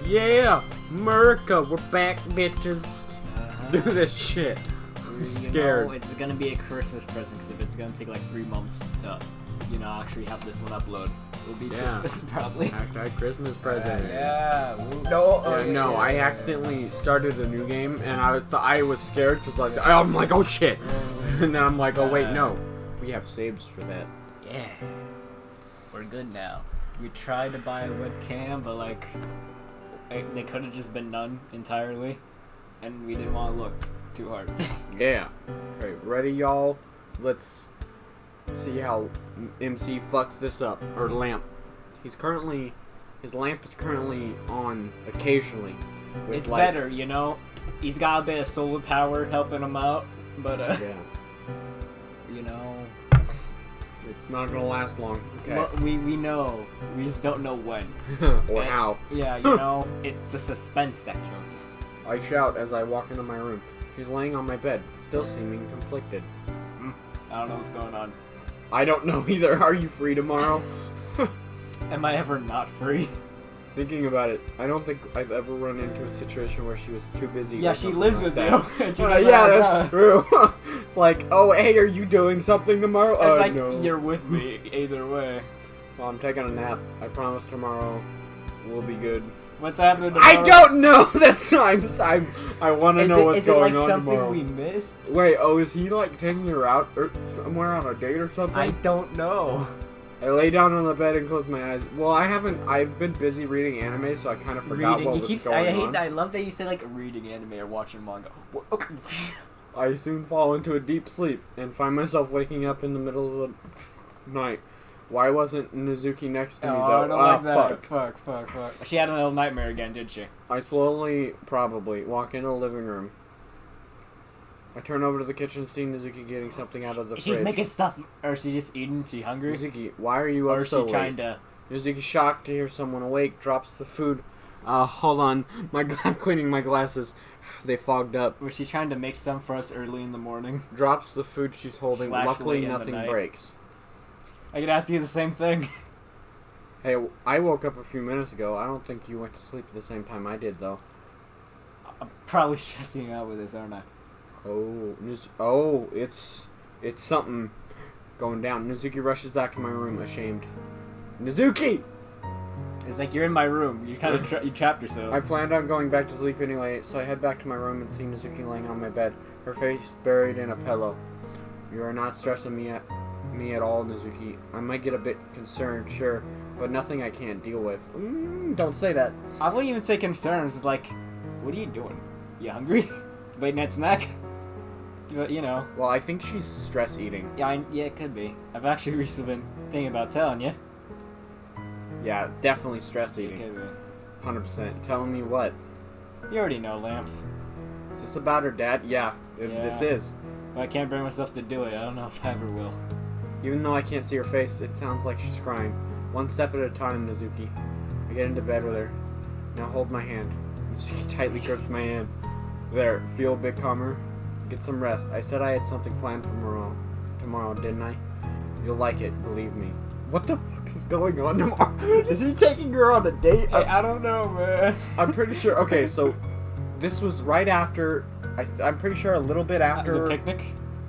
Yeah, America, we're back, bitches. Let's do this shit. I'm scared. It's gonna be a Christmas present because if it's gonna take like 3 months to, actually have this one upload, it'll be Christmas probably. Hashtag Christmas present. No, I accidentally started a new game and I was scared because I'm like, oh shit, and then I'm like, oh wait, no, we have saves for that. Yeah, we're good now. We tried to buy a webcam, but they could have just been done entirely, and we didn't want to look too hard. Yeah. Okay, ready, y'all? Let's see how MC fucks this up. Or lamp. His lamp is currently on occasionally. It's better, He's got a bit of solar power helping him out, but yeah. It's not gonna last long. Okay. Well, we know. We just don't know when. Or how. Yeah, it's the suspense that kills it. I shout as I walk into my room. She's laying on my bed, still seeming conflicted. I don't know what's going on. I don't know either. Are you free tomorrow? Am I ever not free? Thinking about it, I don't think I've ever run into a situation where she was too busy. Yeah, she lives with you. Yeah, that's true. It's like, oh, hey, are you doing something tomorrow? It's like, no. You're with me either way. Well, I'm taking a nap. I promise tomorrow will be good. What's happening tomorrow? I don't know. That's I want to know what's going on tomorrow. Is it something we missed? Wait, is he taking her out or somewhere on a date or something? I don't know. I lay down on the bed and close my eyes. Well, I've been busy reading anime, so I kind of forgot what was going on. I love that you say reading anime or watching manga. I soon fall into a deep sleep and find myself waking up in the middle of the night. Why wasn't Natsuki next to me, though? I don't like that. Fuck. She had an little nightmare again, did she? I slowly, probably, walk into the living room. I turn over to the kitchen, seeing Natsuki getting something out of the fridge. She's making stuff, or is she just eating? She hungry? Natsuki, why are you up so late? Or is she trying to... Natsuki, shocked to hear someone awake, drops the food. Hold on. I'm cleaning my glasses. They fogged up. Was she trying to make some for us early in the morning? Drops the food she's holding. Luckily, nothing breaks. I could ask you the same thing. Hey, I woke up a few minutes ago. I don't think you went to sleep at the same time I did, though. I'm probably stressing out with this, aren't I? It's something going down. Natsuki rushes back to my room, ashamed. Natsuki! It's like you're in my room. You kind of you trapped yourself. I planned on going back to sleep anyway, so I head back to my room and see Natsuki laying on my bed, her face buried in a pillow. You are not stressing me at all, Natsuki. I might get a bit concerned, sure, but nothing I can't deal with. Don't say that. I wouldn't even say concerns. It's like, what are you doing? You hungry? Waiting at snack? But, Well, I think she's stress eating. Yeah, it could be. I've actually recently been thinking about telling you. Yeah, definitely stress eating. It could be. 100%. Telling me what? You already know, Lamp. Is this about her dad? Yeah, this is. But I can't bring myself to do it. I don't know if I ever will. Even though I can't see her face, it sounds like she's crying. One step at a time, Natsuki. I get into bed with her. Now hold my hand. Natsuki tightly grips my hand. There, feel a bit calmer? Get some rest. I said I had something planned for tomorrow, didn't I? You'll like it, believe me. What the fuck is going on tomorrow? Is he taking her on a date? I don't know, man. I'm pretty sure. Okay, so this was right after. I'm pretty sure a little bit after the picnic.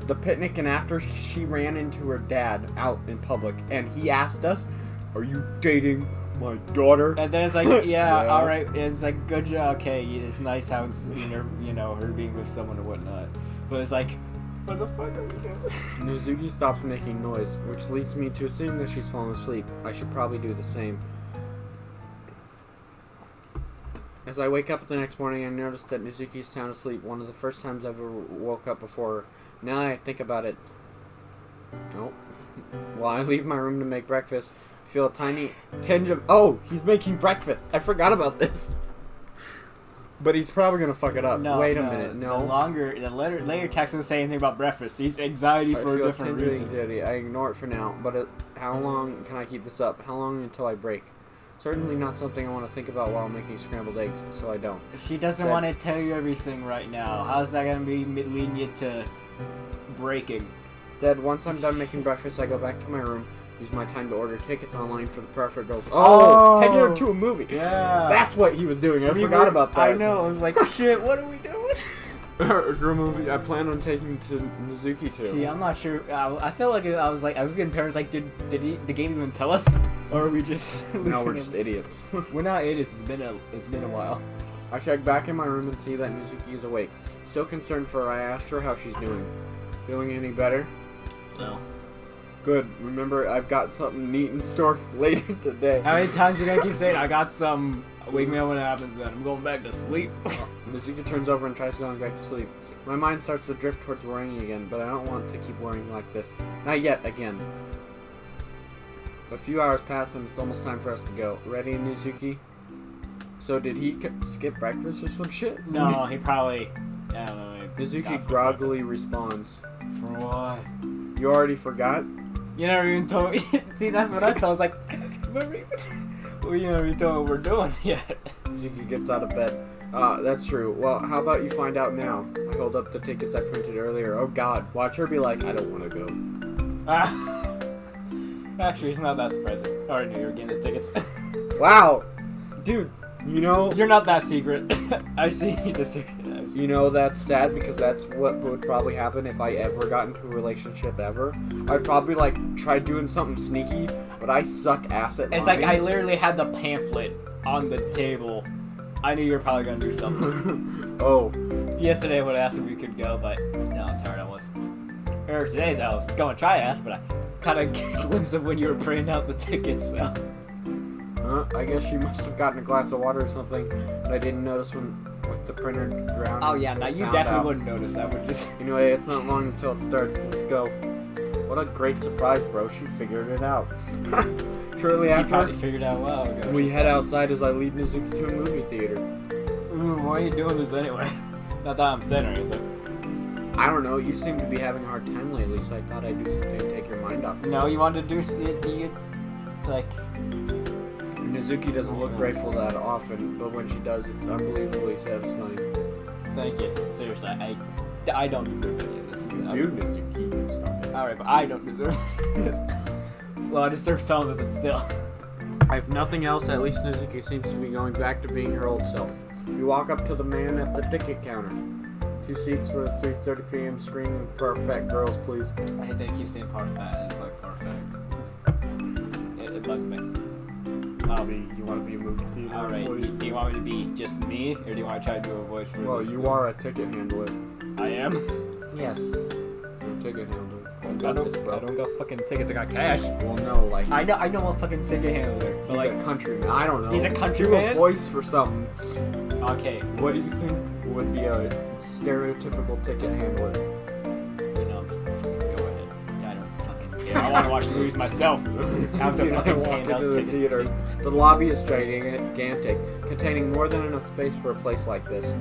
The picnic, and after she ran into her dad out in public, and he asked us, "Are you dating my daughter?" And then it's like, yeah. All right. It's like, good job. Okay, it's nice how it's her being with someone or whatnot. But it's like, what the fuck are we doing? Natsuki stops making noise, which leads me to assume that she's fallen asleep. I should probably do the same. As I wake up the next morning, I notice that Natsuki is sound asleep. One of the first times I've ever woke up before her. Now that I think about it, nope. While I leave my room to make breakfast, I feel a tiny tinge of... Oh, he's making breakfast. I forgot about this. But he's probably going to fuck it up. Wait a minute. No. The later text doesn't say anything about breakfast. He's anxiety for a different reason. Anxiety. I ignore it for now. But how long can I keep this up? How long until I break? Certainly not something I want to think about while making scrambled eggs, so I don't. She doesn't want to tell you everything right now. How's that going to be leading you to breaking? Instead, once I'm done making breakfast, I go back to my room, Use my time to order tickets online for the perfect girls. Oh! Taking her to a movie. Yeah. That's what he was doing. I forgot about that. I know. I was like, shit, what are we doing? Her movie. I plan on taking to Natsuki too. See, I'm not sure. I feel like I was getting parents like, did the game even tell us, or are we just? No, we're just idiots. We're not idiots. It's been a while. I check back in my room and see that Natsuki is awake. Still concerned for her, I asked her how she's doing. Feeling any better? No. Good. Remember, I've got something neat in store later today. How many times you gonna keep saying I got some? Wake me up when it happens. Then I'm going back to sleep. Natsuki turns over and tries going back to sleep. My mind starts to drift towards worrying again, but I don't want to keep worrying like this. Not yet, again. A few hours pass and it's almost time for us to go. Ready, Natsuki? So did he skip breakfast or some shit? No, he probably. I don't know. Natsuki groggily responds. For what? You already forgot? You never even told me. See, that's what I thought. I was like, well, you never even told me what we're doing yet. Natsuki gets out of bed. That's true. Well, how about you find out now? I hold up the tickets I printed earlier. Oh god, watch her be like, I don't want to go. Actually, it's not that surprising. I already knew you were getting the tickets. Wow! Dude, you know... You're not that secret. I see the secret. You know, that's sad because that's what would probably happen if I ever got into a relationship ever. I'd probably, like, try doing something sneaky, but I suck ass at It's lying. like I literally had the pamphlet on the table. I knew you were probably going to do something. Oh. Yesterday I would have asked if we could go, but no, how tired I was. Or today, though, I was going to try to ask, but I caught a glimpse of when you were printing out the tickets, so... I guess she must have gotten a glass of water or something, but I didn't notice when with the printer drowned. Oh yeah, now you definitely wouldn't notice. I would just... Anyway, it's not long until it starts. Let's go. What a great surprise, bro. She figured it out. Shortly She after, probably figured out well ago. we head outside as I lead Natsuki to a movie theater. Ooh, why are you doing this anyway? Not that I'm sad or anything. I don't know, you seem to be having a hard time lately, so I thought I'd do something to take your mind off. No, you wanted to do it, like... Natsuki doesn't look grateful that often, but when she does, it's unbelievably satisfying. Thank you. Seriously, I don't deserve any of this. Dude, Natsuki, stop it. Alright, but I don't deserve this. Well, I deserve some of it, but still. I have nothing else, at least Natsuki seems to be going back to being her old self. We walk up to the man at the ticket counter. 2 seats for the 3:30 p.m. screening of Perfect Girls, please. I hate that you keep saying perfect. It's like perfect. It bugs me. You want to be a movie theater? Alright, do you want me to be just me, or do you want to try to do a voice for Well, this? you are a ticket handler. I am? Yes. You're a ticket handler. I don't got fucking tickets, I got cash. Well, no, like... I know a fucking ticket handler. But He's like, a countryman. I don't know. He's a country Do man? a voice for something. okay, What do you think would be a stereotypical ticket handler? you know, just go ahead. I don't fucking care. I want to watch the movies myself. I have to You know, I fucking walked hand out into the tickets. theater. The lobby is gigantic, containing more than enough space for a place like this.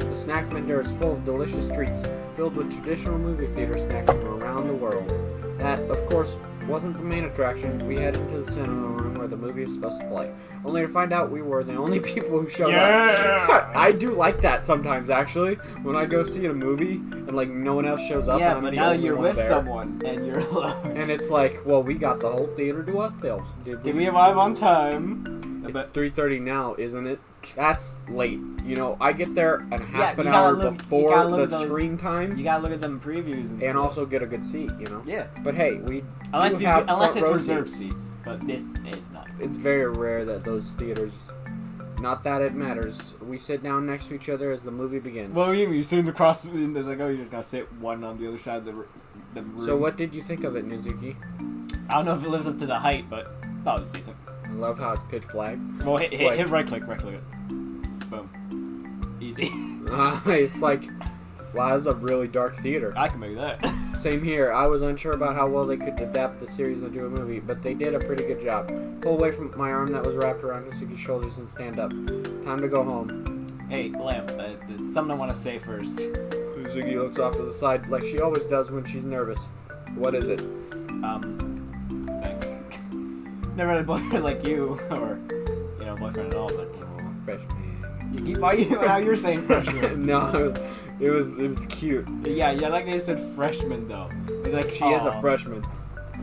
The snack vendor is full of delicious treats, filled with traditional movie theater snacks from around the world. That, of course, wasn't the main attraction. We headed into the cinema room where the movie is supposed to play, only to find out we were the only people who showed up. I do like that sometimes, actually, when I go see a movie and like no one else shows up. Yeah, and I'm but the now only you're one with there. someone and you're alone. And it's like, well, we got the whole theater to ourselves. Did we arrive on time? It's 3:30 now, isn't it? That's late. You know, I get there a half an you hour gotta look- you before gotta the look at those- screen time, You gotta look at them previews and also get a good seat. You know. yeah. But hey, we Unless do have unless front it's row reserved seats. seats, but this is not. It's very rare that those theaters. Not that it matters. We sit down next to each other as the movie begins. What do you mean? You sit across, and there's like, oh, you're just gonna sit one on the other side of the room. So what did you think of it, Natsuki? I don't know if it lived up to the hype, but that was decent. I love how it's pitch black. Well, It's hit like- right click it. Boom. Easy. It's like, wow, this is a really dark theater. I can make that. Same here. I was unsure about how well they could adapt the series into a movie, but they did a pretty good job. Pull away from my arm that was wrapped around Natsuki's shoulders and stand up. Time to go home. Hey, Lamp, there's something I want to say first. Natsuki looks off to the side like she always does when she's nervous. What is it? Thanks. Never had a boyfriend like you, or, you know, boyfriend at all, but, Freshman. you keep, how you're saying freshman. No, it was cute. Yeah, like they said freshman, though. It's like, She is a freshman.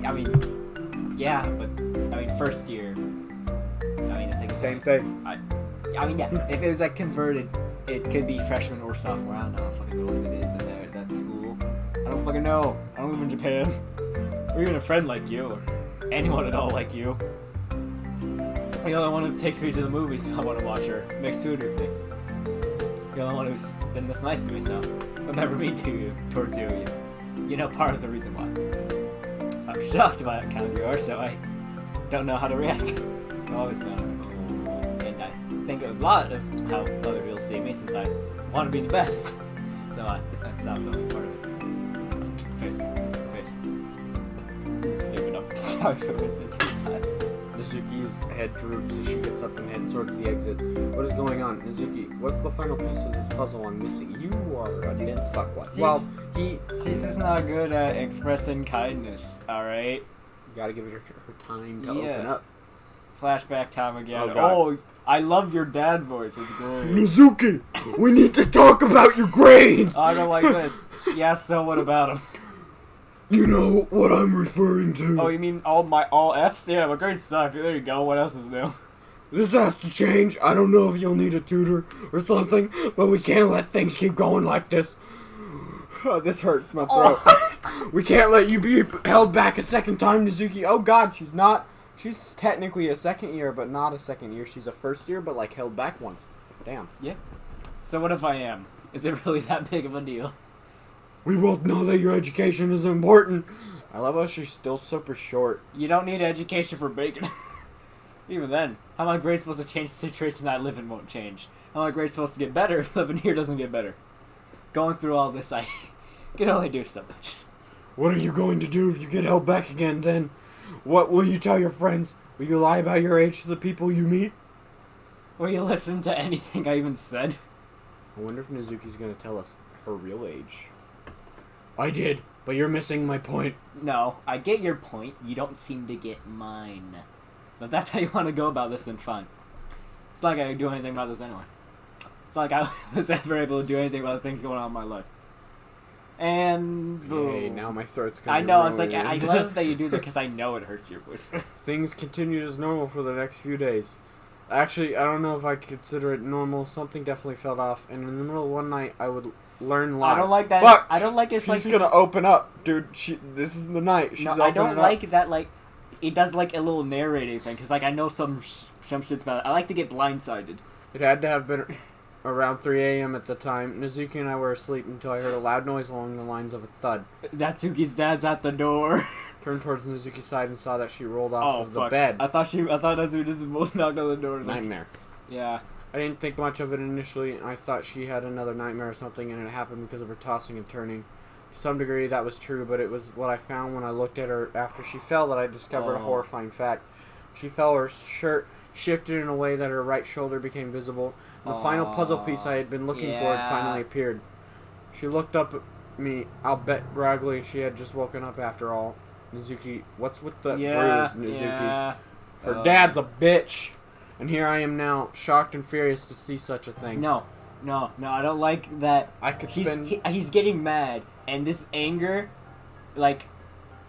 I mean, Yeah, but I mean, first year. I mean, I think it's Same thing. I mean, yeah. If it was like converted, it could be freshman or sophomore. I don't know how fucking old it is at that school. I don't fucking know. I don't live in Japan. Or even a friend like you, or anyone at all like you. You're the only one who takes me to the movies if I want to watch her mixed tutor thing. You're the only one who's been this nice to me, so I'll never mean towards you. You know part of the reason why. I'm shocked about how you are, so I don't know how to react. I always know. And I think a lot of how other people see me since I want to be the best. So that's also part of it. Face. Stupid. I'm sorry for wasting your time. Nazuki's head droops as she gets up and heads towards the exit. What is going on? Nazuki, what's the final piece of this puzzle I'm missing? You are a dense fuckwad. Well, she's just not good at expressing kindness, alright? You gotta give her time to open up. Flashback time again. Oh, I love your dad voice. It's great. Nazuki, we need to talk about your grades! I don't like this. Yeah, so what about him? You know what I'm referring to. Oh, you mean all Fs? Yeah, my grades suck. There you go. What else is new? This has to change. I don't know if you'll need a tutor or something, but we can't let things keep going like this. Oh, this hurts my throat. We can't let you be held back a second time, Nazuki. Oh god, she's not. She's technically a second year, but not a second year. She's a first year, but like held back once. Damn. Yeah. So what if I am? Is it really that big of a deal? We both know that your education is important. I love how she's still super short. You don't need education for bacon. Even then, how am I grades supposed to change the situation I live in won't change? How am I grades supposed to get better if living here doesn't get better? Going through all this, I can only do so much. What are you going to do if you get held back again, then? What will you tell your friends? Will you lie about your age to the people you meet? Will you listen to anything I even said? I wonder if Nazuki's going to tell us her real age. I did, but you're missing my point. No, I get your point. You don't seem to get mine. But if that's how you want to go about this, then fine. It's not like I could do anything about this anyway. It's not like I was ever able to do anything about the things going on in my life. And hey, now my throat's gonna I know, it's like, I love that you do that because I know it hurts your voice. Things continued as normal for the next few days. Actually, I don't know if I consider it normal. Something definitely fell off, and in the middle of one night, I would learn live. I don't like that. Fuck! I don't like it. She's gonna open up, dude. This is the night. She's I don't like that. Like, it does like a little narrating thing, because like I know some shit's about it. I like to get blindsided. It had to have been around 3 a.m. at the time. Nazuki and I were asleep until I heard a loud noise along the lines of a thud. Natsuki's dad's at the door. Turned towards Nazuki's side and saw that she rolled off of the bed. I thought Natsuki just knocked on the door. Nightmare. Yeah. I didn't think much of it initially, and I thought she had another nightmare or something, and it happened because of her tossing and turning. To some degree, that was true, but it was what I found when I looked at her after she fell that I discovered a horrifying fact. She fell, her shirt shifted in a way that her right shoulder became visible. The final puzzle piece I had been looking for had finally appeared. She looked up at me. I'll bet groggily she had just woken up after all. Nazuki, what's with the bruise, Nazuki? Yeah. Her dad's a bitch. And here I am now, shocked and furious to see such a thing. No, I don't like that. I could he's getting mad, and this anger, like,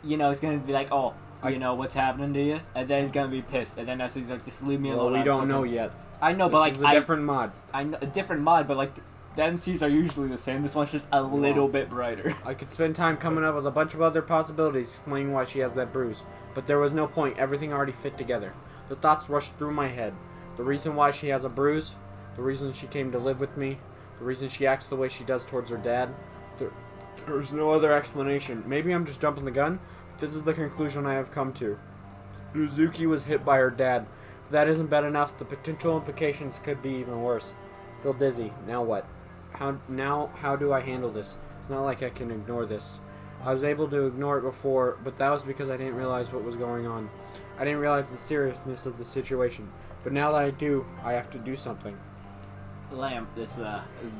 you know, it's gonna be like, oh, you know what's happening to you, and then he's gonna be pissed, and then that's he's like, just leave me alone. Well, we don't know yet. I know, but like, this is a different mod. I know a different mod, but like, the MCs are usually the same. This one's just a little bit brighter. I could spend time coming up with a bunch of other possibilities explaining why she has that bruise, but there was no point. Everything already fit together. The thoughts rushed through my head. The reason why she has a bruise, the reason she came to live with me, the reason she acts the way she does towards her dad. There's no other explanation. Maybe I'm just jumping the gun, but this is the conclusion I have come to. Nazuki was hit by her dad. If that isn't bad enough, the potential implications could be even worse. I feel dizzy. Now what? How do I handle this? It's not like I can ignore this. I was able to ignore it before, but that was because I didn't realize what was going on. I didn't realize the seriousness of the situation. But now that I do, I have to do something. Lamp, this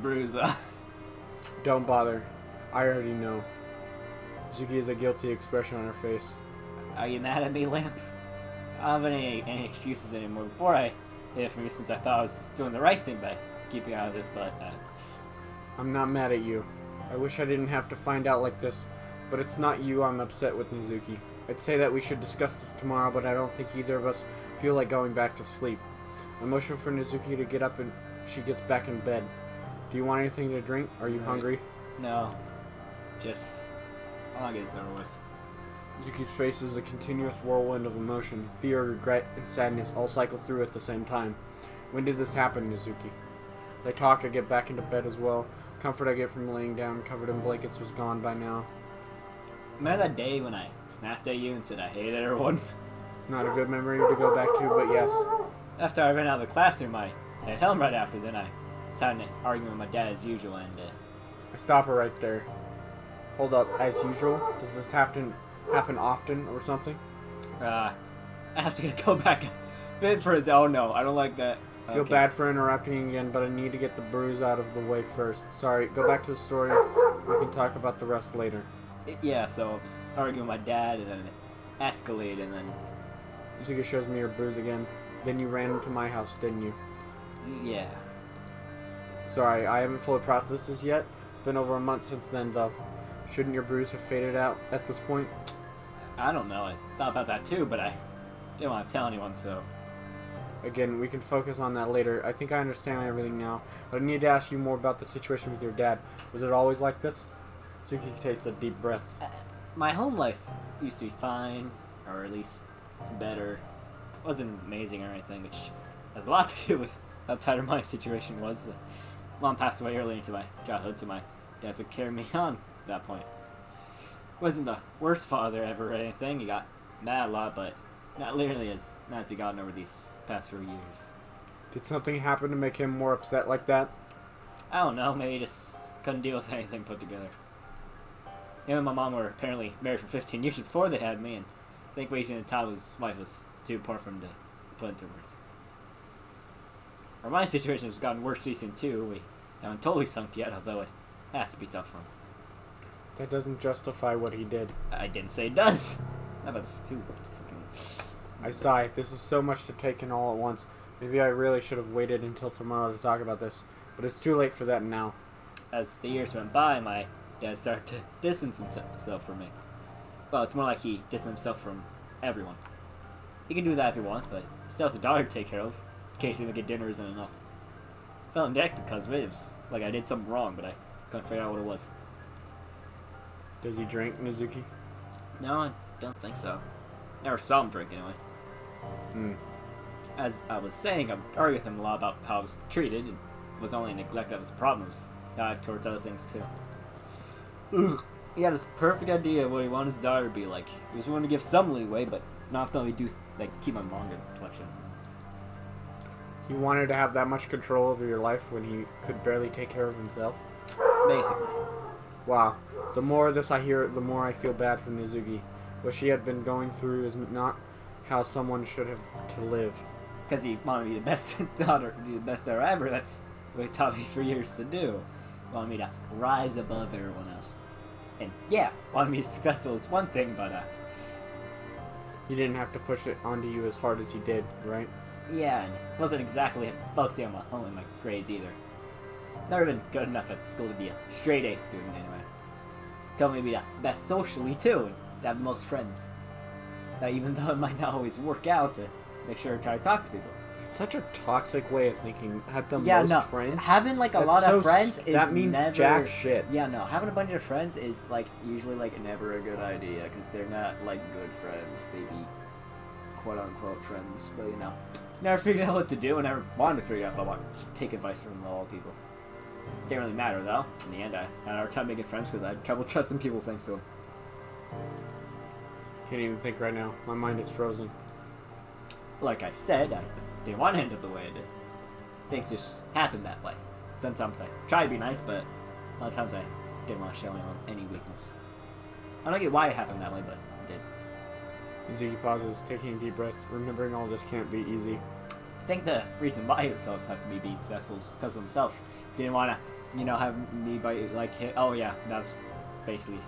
bruise. Don't bother. I already know. Zuki has a guilty expression on her face. Are you mad at me, Lamp? I don't have any excuses anymore. Before I did it for me, since I thought I was doing the right thing by keeping out of this, but I'm not mad at you. I wish I didn't have to find out like this, but it's not you I'm upset with, Nazuki. I'd say that we should discuss this tomorrow, but I don't think either of us feel like going back to sleep. I motion for Natsuki to get up and she gets back in bed. Do you want anything to drink? Are you hungry? No. Just... I want to get this over with. Natsuki's face is a continuous whirlwind of emotion. Fear, regret, and sadness all cycle through at the same time. When did this happen, Natsuki? As I talk, I get back into bed as well. Comfort I get from laying down covered in blankets was gone by now. Remember that day when I snapped at you and said I hated everyone? It's not a good memory to go back to, but yes. After I ran out of the classroom, I had home right after. Then I started arguing with my dad as usual, and I stop her right there. Hold up, as usual? Does this have to happen often or something? I have to go back a bit for it. Oh no, I don't like that. I feel bad for interrupting again, but I need to get the bruise out of the way first. Sorry, go back to the story. We can talk about the rest later. Yeah, so I was arguing with my dad, and then it escalated, and then... Natsuki shows me your bruise again. Then you ran into my house, didn't you? Yeah. Sorry, I haven't fully processed this yet. It's been over a month since then, though. Shouldn't your bruise have faded out at this point? I don't know. I thought about that too, but I didn't want to tell anyone, so... Again, we can focus on that later. I think I understand everything now, but I need to ask you more about the situation with your dad. Was it always like this? Natsuki takes a deep breath. My home life used to be fine, or at least better. It wasn't amazing or anything, which has a lot to do with how tighter my situation was. Mom passed away early into my childhood, so my dad took care of me on that point. Wasn't the worst father ever or anything. He got mad a lot, but not nearly as mad as he gotten over these past few years. Did something happen to make him more upset like that? I don't know, maybe he just couldn't deal with anything put together. Him and my mom were apparently married for 15 years before they had me, and I think wasting the time with his wife was too important for him to put into words. Or my situation has gotten worse recently too. We haven't totally sunk yet, although it has to be tough for him. That doesn't justify what he did. I didn't say it does. That was too fucking... I sigh. This is so much to take in all at once. Maybe I really should have waited until tomorrow to talk about this, but it's too late for that now. As the years went by, my dad started to distance himself from me. Well, it's more like he distanced himself from everyone. He can do that if he wants, but he still has a daughter to take care of. Occasionally we get dinner isn't enough. I felt indicted because of it. It was like I did something wrong, but I couldn't figure out what it was. Does he drink, Natsuki? No, I don't think so. Never saw him drink anyway. As I was saying, I argued with him a lot about how I was treated, and was only neglected of his problems, towards other things too. He had this perfect idea of what he wanted his daughter to be like. He was willing to give some leeway, but not if only do keep my manga collection. He wanted to have that much control over your life when he could barely take care of himself? Basically. Wow. The more of this I hear, the more I feel bad for Natsuki. What she had been going through is not how someone should have to live. Because he wanted to be the best daughter, be the best daughter ever. That's what he taught me for years to do. He wanted me to rise above everyone else. And yeah, wanted me to be successful is one thing, but He didn't have to push it onto you as hard as he did, right? yeah, and it wasn't exactly focusing on only my grades either. Never been good enough at school to be a straight A student anyway. Told me to be the best socially too, and to have the most friends. Now, even though it might not always work out, to make sure to try to talk to people. It's such a toxic way of thinking. Have the most friends. Having like a That's lot so of friends is that means never, jack shit. Yeah, no, having a bunch of friends is like usually like never a good idea because they're not like good friends. They be quote unquote friends, but you know, never figured out what to do and never wanted to figure out if I wanted to take advice from all people. Didn't really matter though. In the end, I had a hard time making friends because I had trouble trusting people thanks to them. Can't even think right now. My mind is frozen. Like I said, I didn't want to end up the way I did. Things just happen that way. Sometimes I try to be nice, but a lot of times I didn't want to show anyone any weakness. I don't get why it happened that way, but it did. Natsuki pauses, taking a deep breath. Remembering all this can't be easy. I think the reason why he was so obsessed with me being successful was because of himself. Didn't want to, you know, have me by like hit. Oh yeah, that was basically,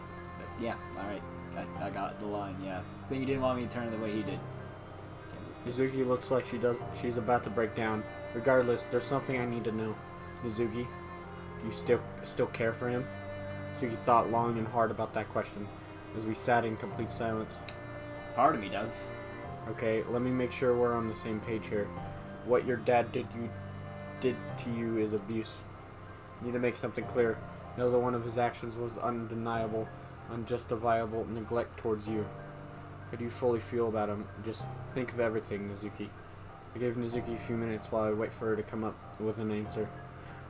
yeah. All right, I got the line. Yeah, I think he didn't want me to turn the way he did. Natsuki looks like she's about to break down. Regardless, there's something I need to know. Natsuki, do you still care for him? Natsuki thought long and hard about that question as we sat in complete silence. Part of me does. Okay, let me make sure we're on the same page here. What your dad did to you is abuse. You need to make something clear. Know that one of his actions was undeniable, unjustifiable neglect towards you. How do you fully feel about him? Just think of everything, Natsuki. I gave Natsuki a few minutes while I wait for her to come up with an answer.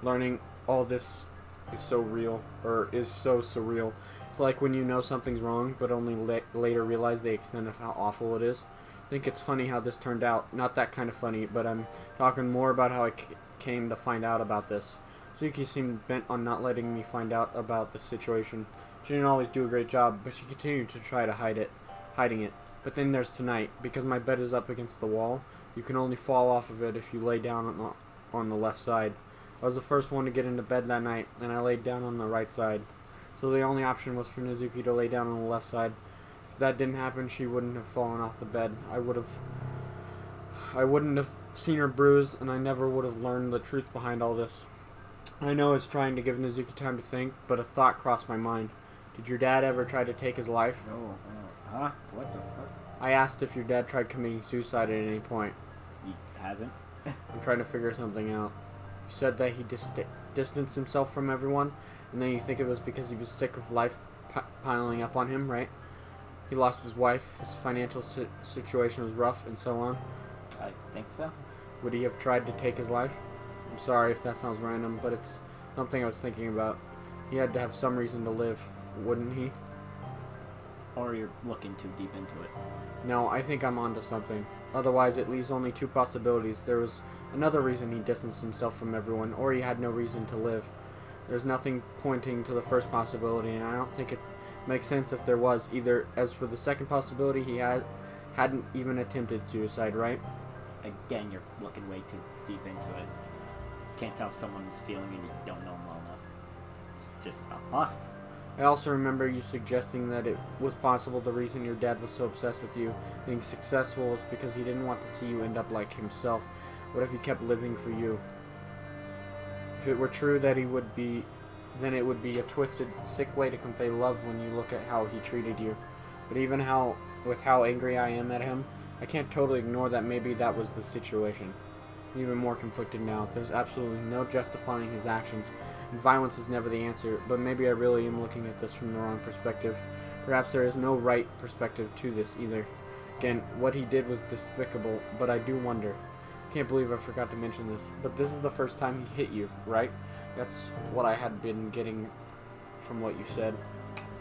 Learning all this is so real, or is so surreal. It's like when you know something's wrong, but only later realize the extent of how awful it is. I think it's funny how this turned out. Not that kind of funny, but I'm talking more about how I came to find out about this. Suki seemed bent on not letting me find out about the situation. She didn't always do a great job, but she continued to try to hiding it. But then there's tonight. Because my bed is up against the wall, you can only fall off of it if you lay down on the left side. I was the first one to get into bed that night, and I laid down on the right side. So the only option was for Natsuki to lay down on the left side. If that didn't happen, she wouldn't have fallen off the bed. I wouldn't have seen her bruise, and I never would have learned the truth behind all this. I know it's trying to give Natsuki time to think, but a thought crossed my mind. Did your dad ever try to take his life? No. Huh? What the fuck? I asked if your dad tried committing suicide at any point. He hasn't. I'm trying to figure something out. You said that he distanced himself from everyone, and then you think it was because he was sick of life piling up on him, right? He lost his wife, his financial situation was rough, and so on. I think so. Would he have tried to take his life? I'm sorry if that sounds random, but it's something I was thinking about. He had to have some reason to live, wouldn't he? Or you're looking too deep into it. No, I think I'm onto something. Otherwise, it leaves only two possibilities. There was another reason he distanced himself from everyone, or he had no reason to live. There's nothing pointing to the first possibility, and I don't think it makes sense if there was either. As for the second possibility, he hadn't even attempted suicide, right? Again, you're looking way too deep into it. Can't tell if someone's feeling and you don't know them well enough. It's just not possible. I also remember you suggesting that it was possible the reason your dad was so obsessed with you being successful was because he didn't want to see you end up like himself. What if he kept living for you? If it were true that he would be, then it would be a twisted, sick way to convey love when you look at how he treated you. But even with how angry I am at him, I can't totally ignore that maybe that was the situation. I'm even more conflicted now. There's absolutely no justifying his actions, and violence is never the answer, but maybe I really am looking at this from the wrong perspective. Perhaps there is no right perspective to this either. Again, what he did was despicable, but I do wonder. Can't believe I forgot to mention this, but this is the first time he hit you, right? That's what I had been getting from what you said.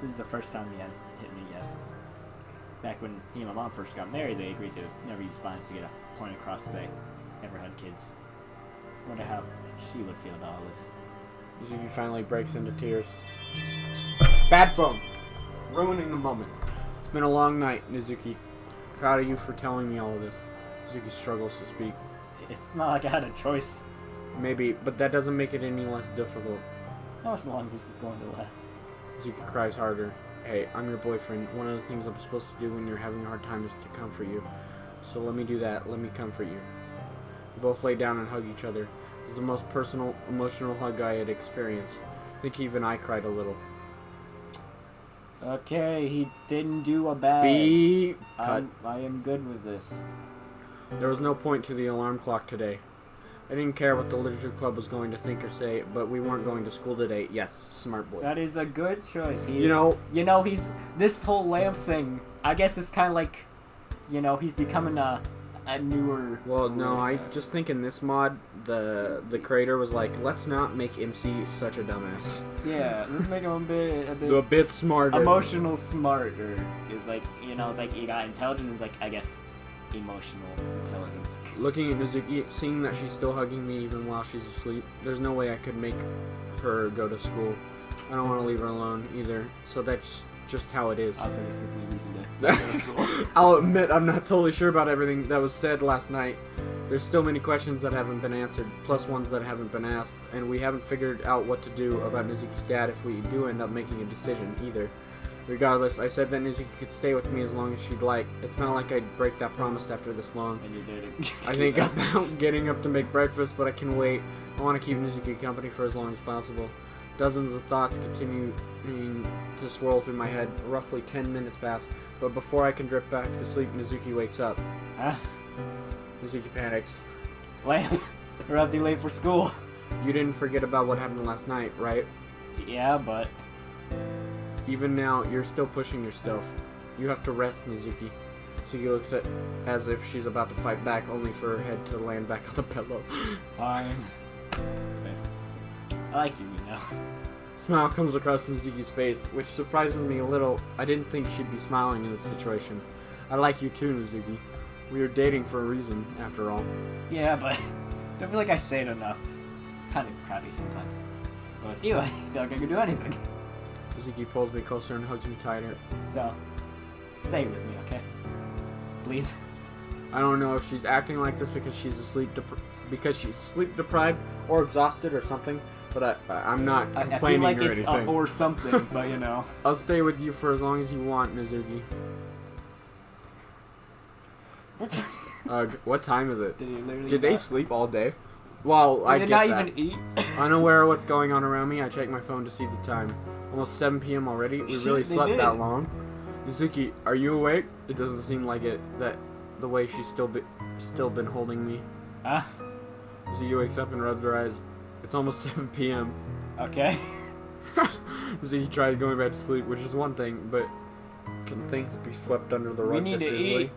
This is the first time he has hit me, yes. Back when he and my mom first got married, they agreed to never use violence to get a point across they never had kids. Wonder how she would feel about all this. Natsuki finally breaks into tears. Bad phone! Ruining the moment. It's been a long night, Natsuki. Proud of you for telling me all of this. Natsuki struggles to speak. It's not like I had a choice. Maybe, but that doesn't make it any less difficult. How much longer is this going to last? Natsuki cries harder. Hey, I'm your boyfriend. One of the things I'm supposed to do when you're having a hard time is to comfort you. So let me do that. Let me comfort you. We both lay down and hug each other. It was the most personal, emotional hug I had experienced. I think even I cried a little. Okay, he didn't do a bad. Cut. I am good with this. There was no point to the alarm clock today. I didn't care what the literature club was going to think or say, but we weren't going to school today. Yes, smart boy. That is a good choice. He's this whole lamp thing. I guess it's kind of like, he's becoming a newer. Well, no, I just think in this mod, the creator was like, let's not make MC such a dumbass. Yeah, let's make him a bit smarter. Emotional smarter. Is like, it's like you got intelligence, like I guess emotional intelligence. Looking at Natsuki, seeing that she's still hugging me even while she's asleep, there's no way I could make her go to school. I don't want to leave her alone either, so that's just how it is. I'll say this gives me a reason to go to school. I'll admit I'm not totally sure about everything that was said last night. There's still many questions that haven't been answered, plus ones that haven't been asked, and we haven't figured out what to do about Natsuki's dad if we do end up making a decision either. Regardless, I said that Natsuki could stay with me as long as she'd like. It's not like I'd break that promise after this long. And you did it. I think about getting up to make breakfast, but I can wait. I want to keep Natsuki company for as long as possible. Dozens of thoughts continue to swirl through my head. Roughly 10 minutes pass, but before I can drift back to sleep, Natsuki wakes up. Huh? Natsuki panics. Lamp, we're out too late for school. You didn't forget about what happened last night, right? Yeah, but... Even now, you're still pushing yourself. You have to rest, Natsuki. Natsuki looks at as if she's about to fight back, only for her head to land back on the pillow. Fine. Nice. I like you know. Smile comes across Natsuki's face, which surprises me a little. I didn't think she'd be smiling in this situation. I like you too, Natsuki. We were dating for a reason, after all. Yeah, but I don't feel like I say it enough. Kind of crappy sometimes. But with you, I feel like I could do anything. Natsuki pulls me closer and hugs me tighter. So, stay with me, okay? Please. I don't know if she's acting like this because she's sleep deprived or exhausted or something, but I'm not complaining I feel like or it's anything. or something, but you know. I'll stay with you for as long as you want, Natsuki. What time is it? Did they sleep all day? Well, I Did get they that. not even eat? Unaware of what's going on around me, I check my phone to see the time. Almost 7 p.m. already? We Shit, really they slept did. that long? Natsuki, are you awake? It doesn't seem like it, that the way she's still been holding me. Huh? Natsuki wakes up and rubs her eyes. It's almost 7 p.m. Okay. Natsuki tries going back to sleep, which is one thing, but can things be swept under the rug We need this to easily? eat.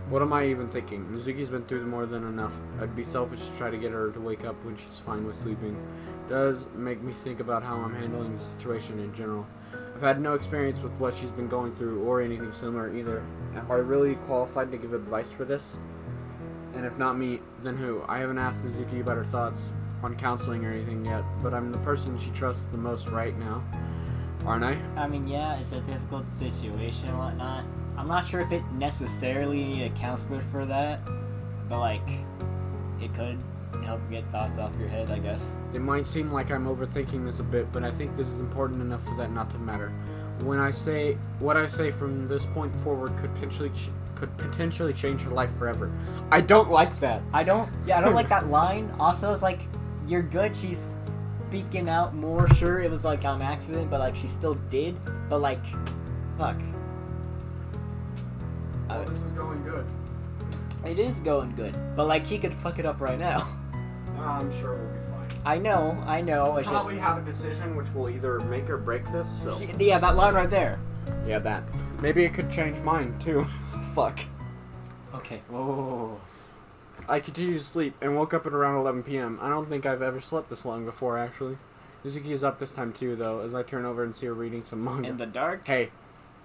What am I even thinking? Natsuki's been through more than enough. I'd be selfish to try to get her to wake up when she's fine with sleeping. Does make me think about how I'm handling the situation in general. I've had no experience with what she's been going through or anything similar either. Am I really qualified to give advice for this? And if not me, then who? I haven't asked Natsuki about her thoughts on counseling or anything yet, but I'm the person she trusts the most right now. Aren't I? I mean, yeah, it's a difficult situation and whatnot. I'm not sure if it necessarily need a counselor for that, but like, it could help get thoughts off your head, I guess. It might seem like I'm overthinking this a bit, but I think this is important enough for that not to matter. What I say from this point forward could potentially change her life forever. I don't like that. I don't like that line. Also, it's like, you're good, she's speaking out more. Sure, it was like on accident, but like, she still did. But like, fuck. Oh, this is going good. It is going good, but like, he could fuck it up right now. I'm sure we'll be fine. I know. It's Probably just, have a decision which will either make or break this. So yeah, that line right there. yeah, that. Maybe it could change mine too. Fuck. Okay. Whoa. I continued to sleep and woke up at around 11 p.m. I don't think I've ever slept this long before, actually. Yuzuki is up this time too, though, as I turn over and see her reading some manga. In the dark? Hey.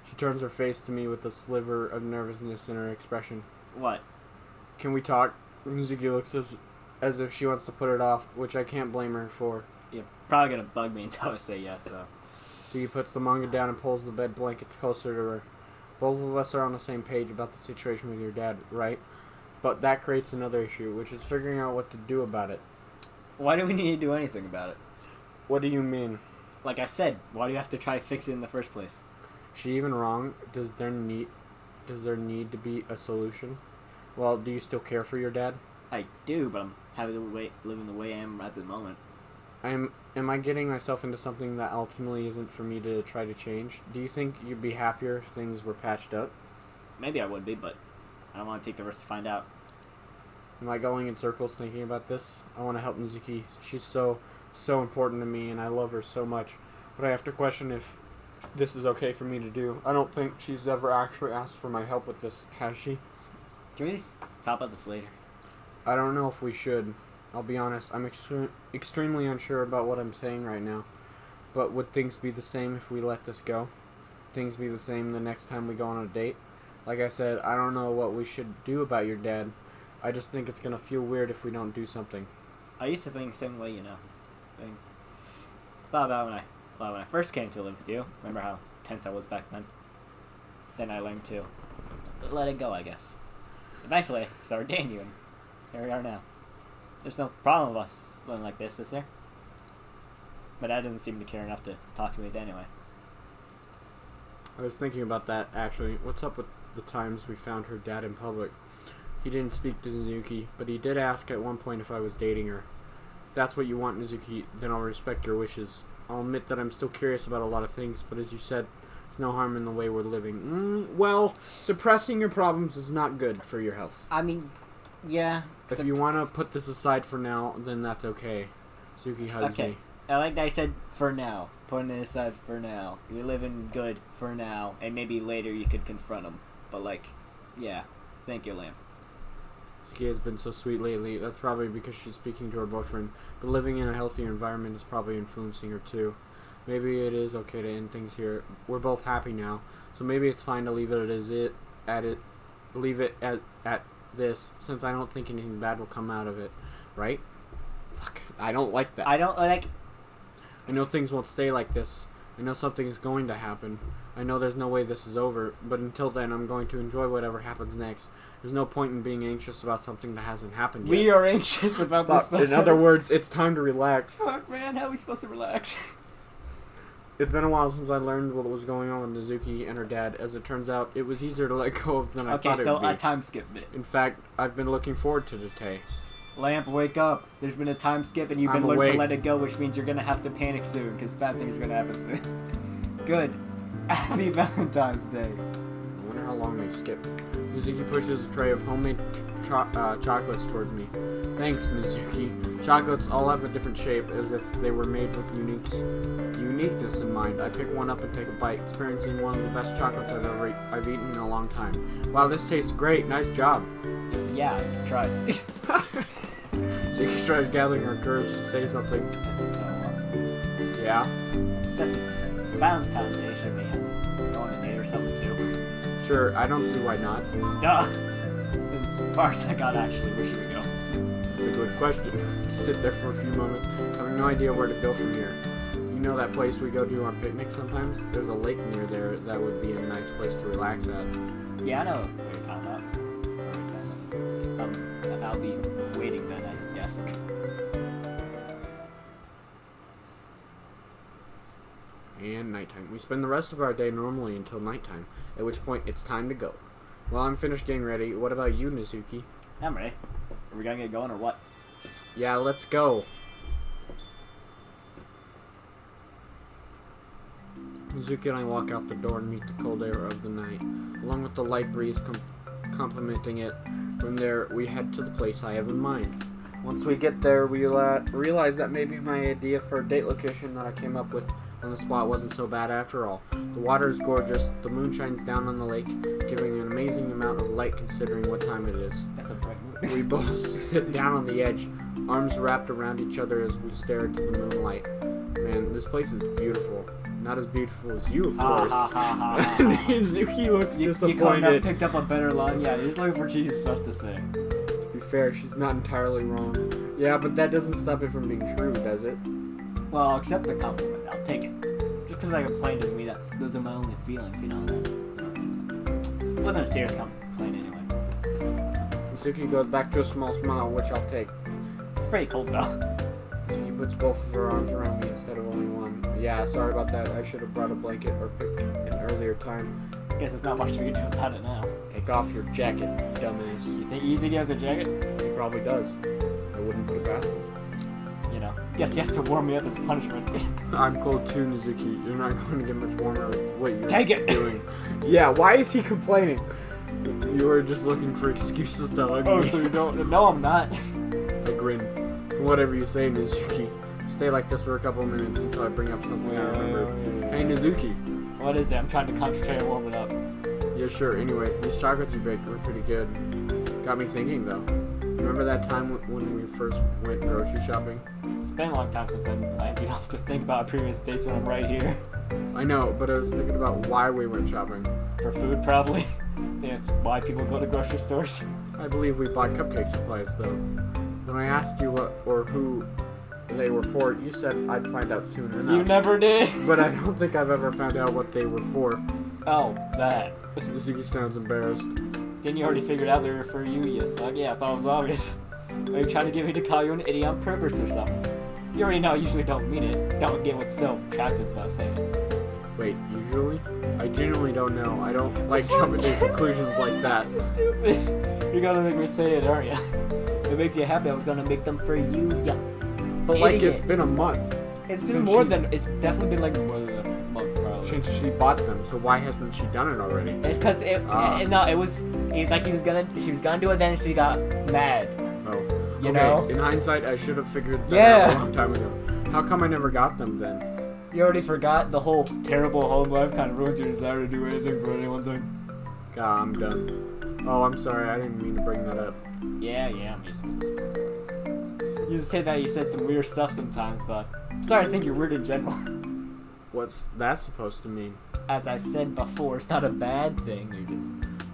She turns her face to me with a sliver of nervousness in her expression. What? Can we talk? Yuzuki looks as if she wants to put it off, which I can't blame her for. You're probably gonna bug me until I say yes, so. Yuzuki puts the manga down and pulls the bed blankets closer to her. Both of us are on the same page about the situation with your dad, right? But that creates another issue, which is figuring out what to do about it. Why do we need to do anything about it? What do you mean? Like I said, why do you have to try to fix it in the first place? Is she even wrong? Does there need to be a solution? Well, do you still care for your dad? I do, but I'm living the way I am at the moment. Am I getting myself into something that ultimately isn't for me to try to change? Do you think you'd be happier if things were patched up? Maybe I would be, but I don't want to take the risk to find out. Am I going in circles thinking about this? I want to help Natsuki. She's so important to me, and I love her so much. But I have to question if this is okay for me to do. I don't think she's ever actually asked for my help with this, has she? Can we talk about this later? I don't know if we should. I'll be honest, I'm extremely unsure about what I'm saying right now. But would things be the same if we let this go? Things be the same the next time we go on a date? Like I said, I don't know what we should do about your dad. I just think it's gonna feel weird if we don't do something. I used to think the same way, Thought about when I first came to live with you. Remember how tense I was back then? Then I learned to let it go, I guess. Eventually, I started dating you, and here we are now. There's no problem with us living like this, is there? My dad didn't seem to care enough to talk to me anyway. I was thinking about that, actually. What's up with the times we found her dad in public? He didn't speak to Natsuki, but he did ask at one point if I was dating her. If that's what you want, Natsuki, then I'll respect your wishes. I'll admit that I'm still curious about a lot of things, but as you said, there's no harm in the way we're living. Well, suppressing your problems is not good for your health. I mean, yeah. If you want to put this aside for now, then that's okay. Suki hugs me. I like that I said for now. Putting it aside for now. You're living good for now, and maybe later you could confront him. But like, yeah. Thank you, Lamb. Suki has been so sweet lately. That's probably because she's speaking to her boyfriend. But living in a healthier environment is probably influencing her too. Maybe it is okay to end things here. We're both happy now, so maybe it's fine to leave it at this, since I don't think anything bad will come out of it, right? Fuck, I don't like that. I know things won't stay like this. I know something is going to happen. I know there's no way this is over, but until then, I'm going to enjoy whatever happens next. There's no point in being anxious about something that hasn't happened yet. We are anxious about this stuff. In other words, it's time to relax. Fuck, man, how are we supposed to relax? It's been a while since I learned what was going on with Natsuki and her dad. As it turns out, it was easier to let go of than I thought it would be. Okay, so a time skip bit. In fact, I've been looking forward to today. Lamp, wake up. There's been a time skip and you've been learning to let it go, which means you're going to have to panic soon, because bad things are going to happen soon. Good. Happy Valentine's Day. I wonder how long they skip. Natsuki pushes a tray of homemade chocolates towards me. Thanks, Natsuki. Chocolates all have a different shape, as if they were made with uniqueness in mind. I pick one up and take a bite, experiencing one of the best chocolates I've eaten in a long time. Wow, this tastes great. Nice job. Yeah, I tried. Natsuki tries gathering her courage to say something. Yeah? Since it's Valentine's Day, should be going on a date or something too. Sure, I don't see why not. Duh! As far as I got, actually, where should we go? It's a good question. Sit there for a few moments, having no idea where to go from here. You know that place we go to on picnics sometimes? There's a lake near there that would be a nice place to relax at. Yeah, I know what you're talking about. I'll be waiting then, I guess. And nighttime. We spend the rest of our day normally until nighttime, at which point it's time to go. Well, I'm finished getting ready. What about you, Natsuki? I'm ready. Are we gonna get going or what? Yeah, let's go. Natsuki and I walk out the door and meet the cold air of the night, along with the light breeze complementing it. From there, we head to the place I have in mind. Once we get there, we realize that maybe my idea for a date location that I came up with on the spot wasn't so bad after all. The water is gorgeous, the moon shines down on the lake, giving an amazing amount of light considering what time it is. That's a bright moon. We both sit down on the edge, arms wrapped around each other as we stare into the moonlight. Man, this place is beautiful. Not as beautiful as you, of course. Natsuki looks disappointed. You picked up a better line. Yeah, you're just looking for cheesy stuff to say. To be fair, she's not entirely wrong. Yeah, but that doesn't stop it from being true, does it? Well, I'll accept the compliment. I'll take it. Just because I complained doesn't mean that those are my only feelings, you know. It wasn't a serious complaint anyway. Natsuki goes back to a small smile, which I'll take. It's pretty cold though. Natsuki puts both of her arms around me instead of only one. Yeah, sorry about that. I should have brought a blanket or picked an earlier time. Guess there's not much we can do about it now. Take off your jacket, dumbass. You think he has a jacket? He probably does. I wouldn't put it past him. You know, guess you have to warm me up as punishment. I'm cold too, Natsuki. You're not going to get much warmer with what you're Take it. doing. Yeah, why is he complaining? You were just looking for excuses to hug me. Oh, so you don't? No, I'm not. I grin. Whatever you say, Natsuki. Stay like this for a couple minutes until I bring up something I remember. Hey, Natsuki. What is it? I'm trying to concentrate and warm it up. Yeah, sure. Anyway, these chocolates you baked were pretty good. Got me thinking, though. Remember that time when we first went grocery shopping? It's been a long time since then. I don't have to think about previous dates when I'm right here. I know, but I was thinking about why we went shopping. For food, probably. I think that's why people go to grocery stores. I believe we bought cupcake supplies, though. When I asked you what or who they were for, you said I'd find out soon enough. You never did. But I don't think I've ever found out what they were for. Oh, that. Natsuki sounds embarrassed. Didn't you already figure out they were for you yet? Like, yeah, I thought it was obvious. Are you trying to get me to call you an idiot on purpose or something? You already know I usually don't mean it. Don't get what's so attractive about saying it. Wait, usually? I genuinely don't know. I don't like jumping to conclusions like that. You're stupid. You're gonna make me say it, aren't you? If it makes you happy, I was gonna make them for you, yeah. But like, it's been a month. It's been more than. It's definitely been like more than a month, probably. Since she bought them, so why hasn't she done it already? It's because it. No, it was like she was gonna do it, then she got mad. Oh. You know? In hindsight, I should have figured that out a long time ago. How come I never got them then? You already forgot the whole terrible home life kind of ruins your desire to do anything for anyone thing. God, I'm done. Oh, I'm sorry. I didn't mean to bring that up. Yeah, I'm used to this. You just say that you said some weird stuff sometimes, but I'm sorry, I think you're weird in general. What's that supposed to mean? As I said before, it's not a bad thing. You're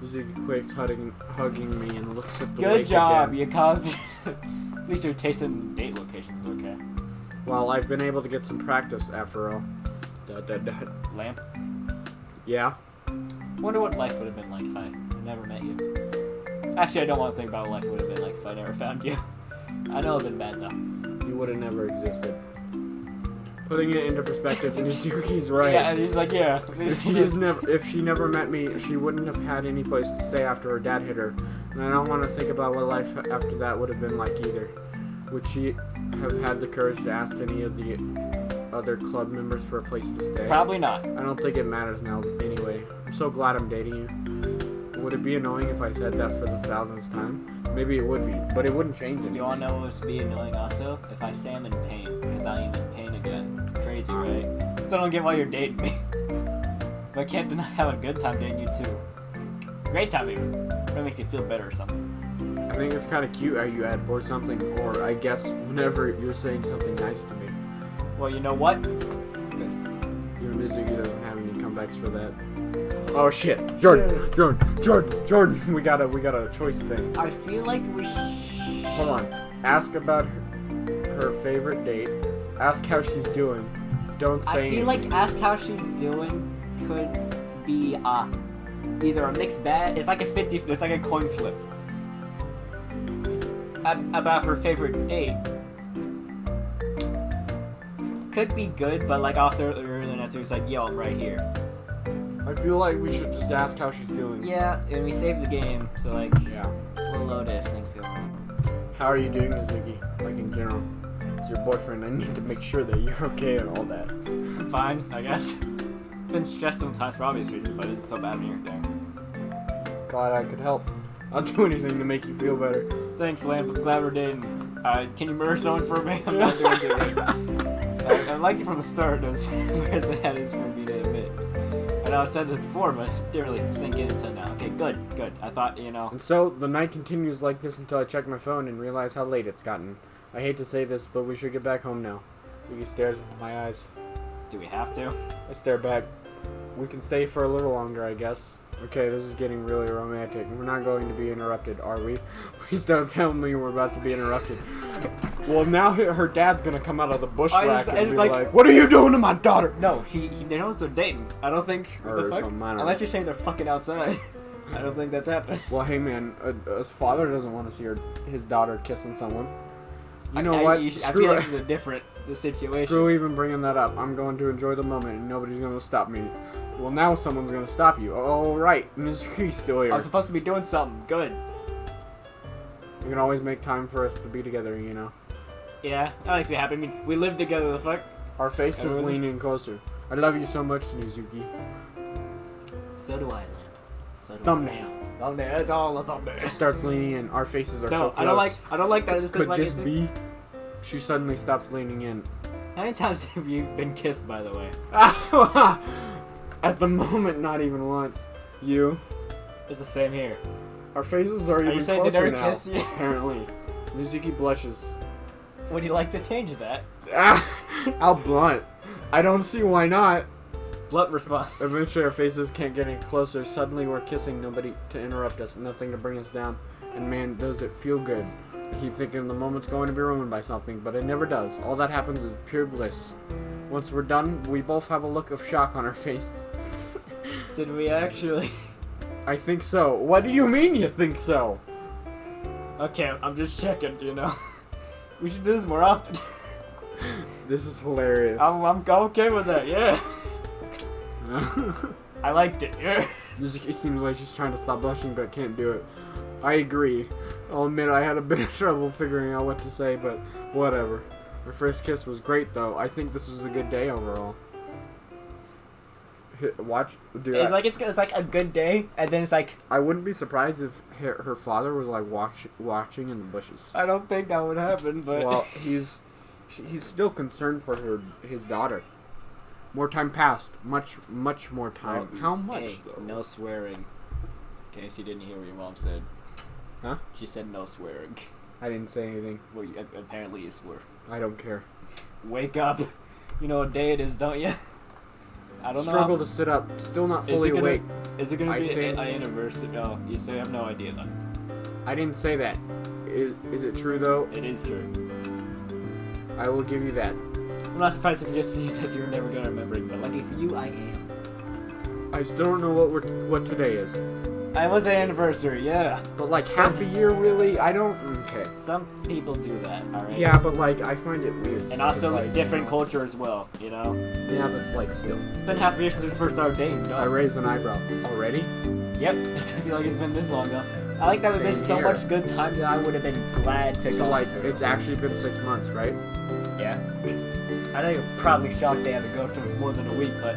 just Zuki quakes, hugging me and looks at the good lake job. again. You caused. At least your taste in date locations, okay? Well, I've been able to get some practice after all. Lamp. Yeah. Wonder what life would have been like if I never met you. Actually, I don't want to think about what life would have been like if I never found you. I know it'd been bad though. You would have never existed. Putting it into perspective, Natsuki's right. Yeah, and he's like, yeah. If she never met me, she wouldn't have had any place to stay after her dad hit her. And I don't want to think about what life after that would have been like either. Would she have had the courage to ask any of the other club members for a place to stay? Probably not. I don't think it matters now anyway. I'm so glad I'm dating you. Would it be annoying if I said that for the 1000th time? Maybe it would be, but it wouldn't change anything. You wanna know what would be annoying also? If I say I'm in pain, because I'm in pain again. Crazy, right? So I don't get why you're dating me. But I can't deny having a good time dating you too. Great time even. That makes you feel better or something. I think it's kind of cute how you add or something, or I guess whenever you're saying something nice to me. Well, you know what? Even Mizuki doesn't have any comebacks for that. Oh shit! Jordan! We got a choice thing. I feel like we Hold on. Ask about her favorite date. Ask how she's doing. Don't say I feel anything. like ask how she's doing could be either a mixed bag. It's like a 50. It's like a coin flip. About her favorite date could be good, but like also earlier than that, it was like, yo, I'm right here. I feel like we should just ask how she's doing. Yeah, and we saved the game, so like, Yeah. we'll load it if things go wrong. How are you doing, Natsuki? Like in general. As your boyfriend, I need to make sure that you're okay and all that. I'm fine, I guess. Been stressed sometimes for obvious reasons, but it's so bad when you're there. Glad I could help. I'll do anything to make you feel better. Thanks, Lamp. I'm glad we're dating. Can you murder someone for me? I'm not doing it right. I liked you from the start. It was as that is for me to admit. I know I said this before, but it didn't really sink in until now. Okay, good. I thought, And so, the night continues like this until I check my phone and realize how late it's gotten. I hate to say this, but we should get back home now. Zuki stares into my eyes. Do we have to? I stare back. We can stay for a little longer, I guess. Okay, this is getting really romantic. We're not going to be interrupted, are we? Please don't tell me we're about to be interrupted. Well, now her dad's gonna come out of the bushwhack and be like, "What are you doing to my daughter?" No, they know they're dating. I don't think. What the fuck? Unless you're saying they're fucking outside. I don't think that's happening. Well, hey man, a father doesn't want to see his daughter kissing someone. You know what? I feel like it's a different situation. Screw even bringing that up. I'm going to enjoy the moment, and nobody's going to stop me. Well, now someone's going to stop you. Oh, right. Mizuki's still here. I was supposed to be doing something. Good. You can always make time for us to be together, you know. Yeah, that makes me happy. I mean, we live together, the fuck? Our faces lean in closer. I love you so much, Natsuki. So do I, Lamp. So do Thumbnail. Thumbnail. It's all a thumbnail. She starts leaning in. Our faces are so close. I don't like that. This Could like this be? She suddenly stopped leaning in. How many times have you been kissed, by the way? At the moment, not even once. You? It's the same here. Our faces are even saying closer they now, kiss you? apparently. Mizuki blushes. Would you like to change that? How blunt. I don't see why not. Blunt response. Eventually our faces can't get any closer. Suddenly we're kissing, nobody to interrupt us, nothing to bring us down. And man, does it feel good. I keep thinking the moment's going to be ruined by something, but it never does. All that happens is pure bliss. Once we're done, we both have a look of shock on our face. Did we actually? I think so. What do you mean you think so? Okay, I'm just checking, you know. We should do this more often. This is hilarious. I'm okay with that, yeah. I liked it, yeah. It seems like she's trying to stop blushing but can't do it. I agree. I'll admit I had a bit of trouble figuring out what to say, but whatever. Our first kiss was great, though. I think this was a good day overall. Watch, dude. It's like a good day, and then it's like I wouldn't be surprised if her father was like watching in the bushes. I don't think that would happen, but Well, he's still concerned for his daughter. More time passed, much more time. Well, How much hey, though? no swearing. In case you didn't hear what your mom said. Huh? She said no swearing. I didn't say anything. Well, apparently you swear. I don't care. Wake up. You know what day it is, don't you? I don't Struggle know. to sit up. Still not fully awake. Is it gonna I be think- an anniversary? No, you say I have no idea then. I didn't say that. Is it true though? It is true. I will give you that. I'm not surprised if you just see it because you're never gonna remember it, but lucky for you, I am. I still don't know what today is. I was an anniversary, yeah. But like half a year, really? I don't. Okay. Some people do that, alright? Yeah, but like I find it weird. And also like, different culture as well, you know? Yeah, but like still. It's been half a year since we first started dating, I no? raised an eyebrow already. Yep, I feel like it's been this long though. I like that we missed so Same here. much good time that I would have been glad to So go like through. it's actually been 6 months, right? Yeah. I know you're probably shocked they had to go through more than a week, but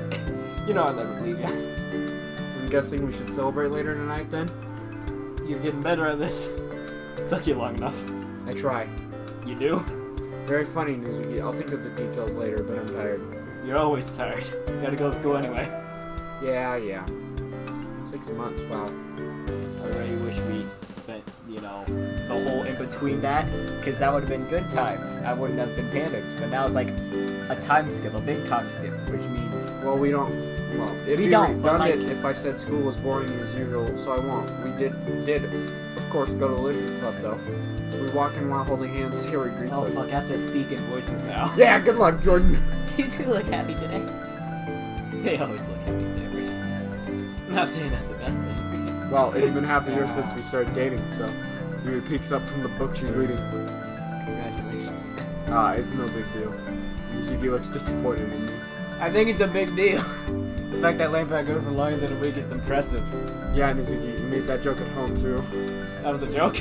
you know I'll never believe you. I'm guessing we should celebrate later tonight then. You're getting better at this. Took you long enough. I try. You do? Very funny, Natsuki. I'll think of the details later, but I'm tired. You're always tired. You gotta go to school anyway. Yeah. 6 months, wow. I really wish we spent, you know, the whole in between that, because that would have been good times. I wouldn't have been panicked. But now it's like a time skip, a big time skip, which means Well, we don't. Well, if We you don't, but, redundant like- if I said school was boring as usual, so I won't. We did, of course, go to the literature club though. So we walk in while holding hands, see how he greets oh us. fuck, I have to speak in voices now. Yeah, good luck, Jordan. You do look happy today. They always look happy, Savory. I'm not saying that's a bad thing. Well, it's been half a year since we started dating, so he peeks up from the book she's reading. Congratulations. It's no big deal. Natsuki looks disappointed in me. I think it's a big deal. The fact that Lamp got good for longer than a week is impressive. Yeah, Natsuki, you made that joke at home too. That was a joke.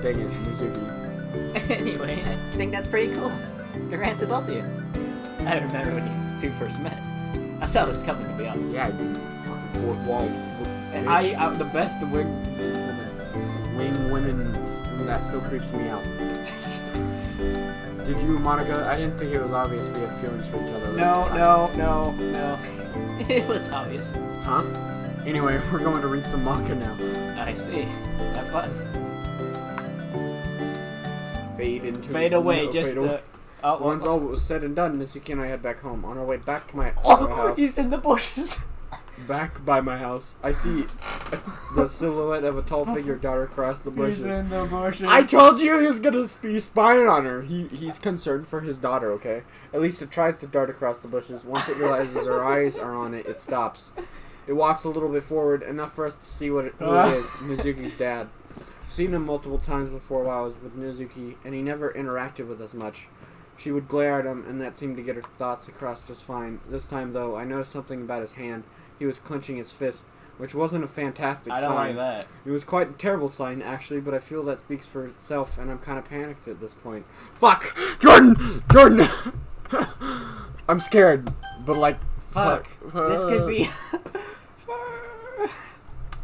Dang it, Natsuki. Anyway, I think that's pretty cool. Congrats to both of you. I remember when you two first met. I saw this coming, to be honest. Yeah, you fucking fourth wall. And bitch. I'm the best wing woman. Wing women, that still creeps me out. Did you, Monica? I didn't think it was obvious we had feelings for each other. at the time. No. It was obvious. Huh? Anyway, we're going to read some manga now. I see. Have fun. Fade away, no, just fade away. Once all was said and done, Natsuki and I head back home. On our way back to my house, He's in the bushes. back by my house, I see the silhouette of a tall figure dart across the bushes. He's in the bushes. I told you he was gonna be spying on her. He's concerned for his daughter, okay? At least it tries to dart across the bushes. Once it realizes her eyes are on it, it stops. It walks a little bit forward, enough for us to see who it is, Mizuki's dad. I've seen him multiple times before while I was with Natsuki, and he never interacted with us much. She would glare at him, and that seemed to get her thoughts across just fine. This time, though, I noticed something about his hand. He was clenching his fist, which wasn't a fantastic sign. I don't like that. It was quite a terrible sign, actually, but I feel that speaks for itself, and I'm kind of panicked at this point. Fuck! Jordan! I'm scared, but like, Fuck. This could be.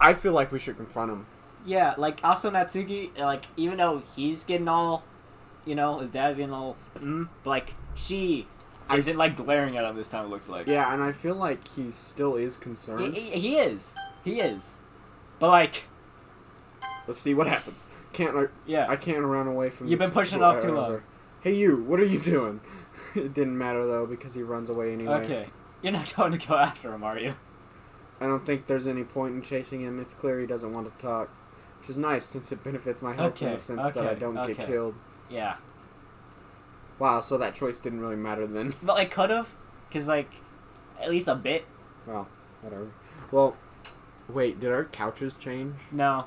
I feel like we should confront him. Yeah, like also Natsuki, like even though he's getting all, you know, his dad's getting all, but like she isn't like glaring at him this time. It looks like. Yeah, and I feel like he still is concerned. He is, but like, Let's see what happens. yeah, I can't run away from. You've this been pushing it off too forever. long. Hey, you! What are you doing? It didn't matter though because he runs away anyway. Okay, you're not going to go after him, are you? I don't think there's any point in chasing him. It's clear he doesn't want to talk, which is nice since it benefits my health in the sense that I don't get killed. Yeah, Wow, so that choice didn't really matter then. but like could have, cause like, at least a bit. Well, whatever. Well, wait, did our couches change? No,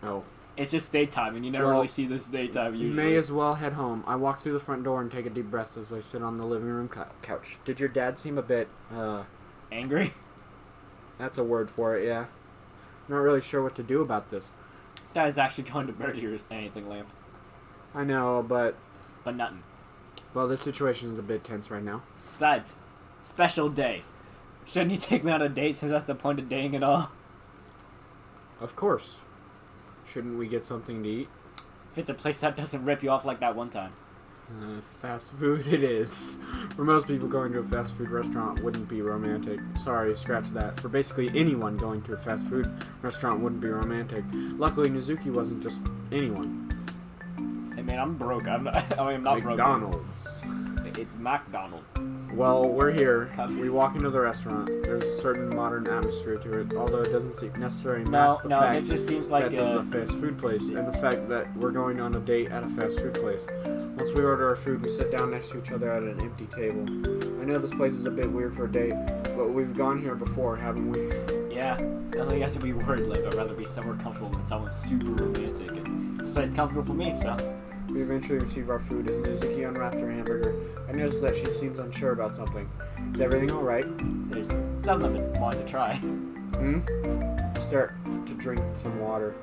Oh. it's just daytime, and you never Well, really see this daytime You usually. may as well head home. I walk through the front door and take a deep breath as I sit on the living room couch. Did your dad seem a bit, Angry? that's a word for it, yeah. I'm not really sure what to do about this. That is actually going to murder you or anything, Lamp. I know, but But nothing. Well, this situation is a bit tense right now. Besides, special day. Shouldn't you take me on a date since that's the point of dating at all? Of course. Shouldn't we get something to eat? If it's a place that doesn't rip you off like that one time. Fast food it is. For most people, going to a fast food restaurant wouldn't be romantic. Sorry, scratch that. For basically anyone, going to a fast food restaurant wouldn't be romantic. Luckily, Natsuki wasn't just anyone. Hey man, I'm broke. I'm not broke. McDonald's. It's McDonald's. Well, we're here. We walk into the restaurant. There's a certain modern atmosphere to it, although it doesn't necessarily mask the fact it just seems like that this is a fast food place, and the fact that we're going on a date at a fast food place. Once we order our food, we sit down next to each other at an empty table. I know this place is a bit weird for a date, but we've gone here before, haven't we? Yeah, don't you have to be worried, like, I'd rather be somewhere comfortable than someone super romantic, and this place is comfortable for me, so. We eventually receive our food as Natsuki unwraps her hamburger. I notice that she seems unsure about something. Is everything alright? There's something I wanted to try. Start to drink some water.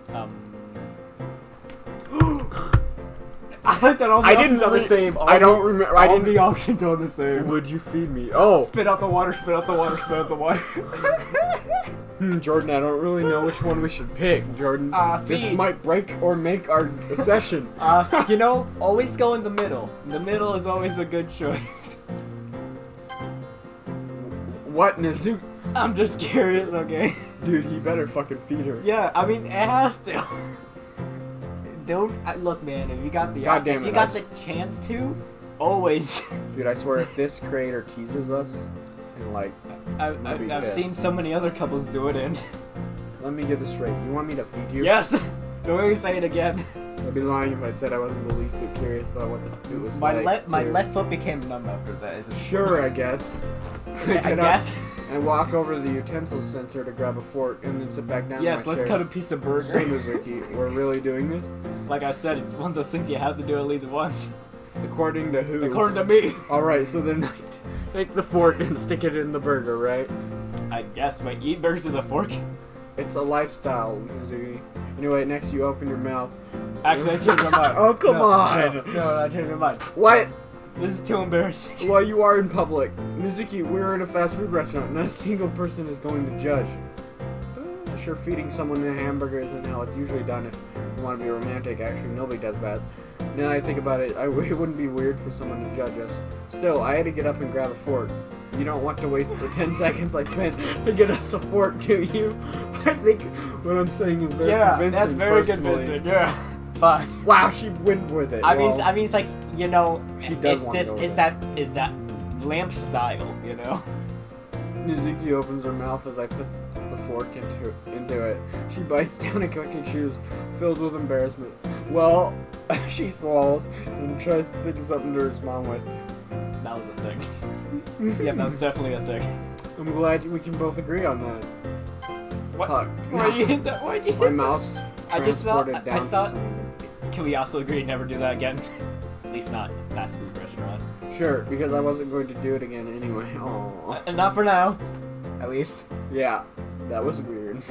I thought all the options are the same. I don't remember. All the options are the same. Would you feed me? Oh! Spit out the water, spit out the water, spit out the water. Jordan, I don't really know which one we should pick, Jordan. This feed. might break or make our session. Always go in the middle. The middle is always a good choice. What, Natsuki? I'm just curious, okay? Dude, he better fucking feed her. Yeah, I mean, it has to. Don't look, man. If you got the the chance to, always. Dude, I swear, if this creator teases us, and like, I've seen so many other couples do it, and let me get this straight. You want me to feed you? Yes. Don't even say it again. I'd be lying if I said I wasn't the least bit curious about what it was My like. my left foot became numb after that. Is it? Sure, I guess. I guess. And walk over to the utensil center to grab a fork and then sit back down. Yes, in my let's chair. cut a piece of burger. So, Natsuki, we're really doing this? Like I said, it's one of those things you have to do at least once. According to who? According to me. Alright, so then take the fork and stick it in the burger, right? I guess. Wait, eat burgers with a fork? It's a lifestyle, Natsuki. Anyway, next you open your mouth. Actually, I changed my mind. Oh, come on! No, I changed my mind. What? This is too embarrassing. Well, you are in public. Natsuki, we're in a fast food restaurant. Not a single person is going to judge. Sure, feeding someone a hamburger isn't how it's usually done if you want to be romantic. Actually, nobody does that. Now I think about it, it wouldn't be weird for someone to judge us. Still, I had to get up and grab a fork. You don't want to waste the 10 seconds I spent to get us a fork, do you? I think what I'm saying is very convincing. Yeah, that's very personally. convincing. Yeah. Fine. Wow, she went with it. I mean, it's like, you know, she does is that lamp style, you know? Natsuki opens her mouth as I put the fork into it. She bites down and quickly chews, filled with embarrassment. Well, she swallows and tries to think of something to respond with. That was a thing. Yeah, that was definitely a thing. I'm glad we can both agree on that. What? Fuck. Why you hit that? Why you hit My that? mouse I just saw. transported down I saw. for some reason. Can we also agree never do that again? At least not in a fast food restaurant. Sure, because I wasn't going to do it again anyway. Oh. Not for now. At least. Yeah, that was weird.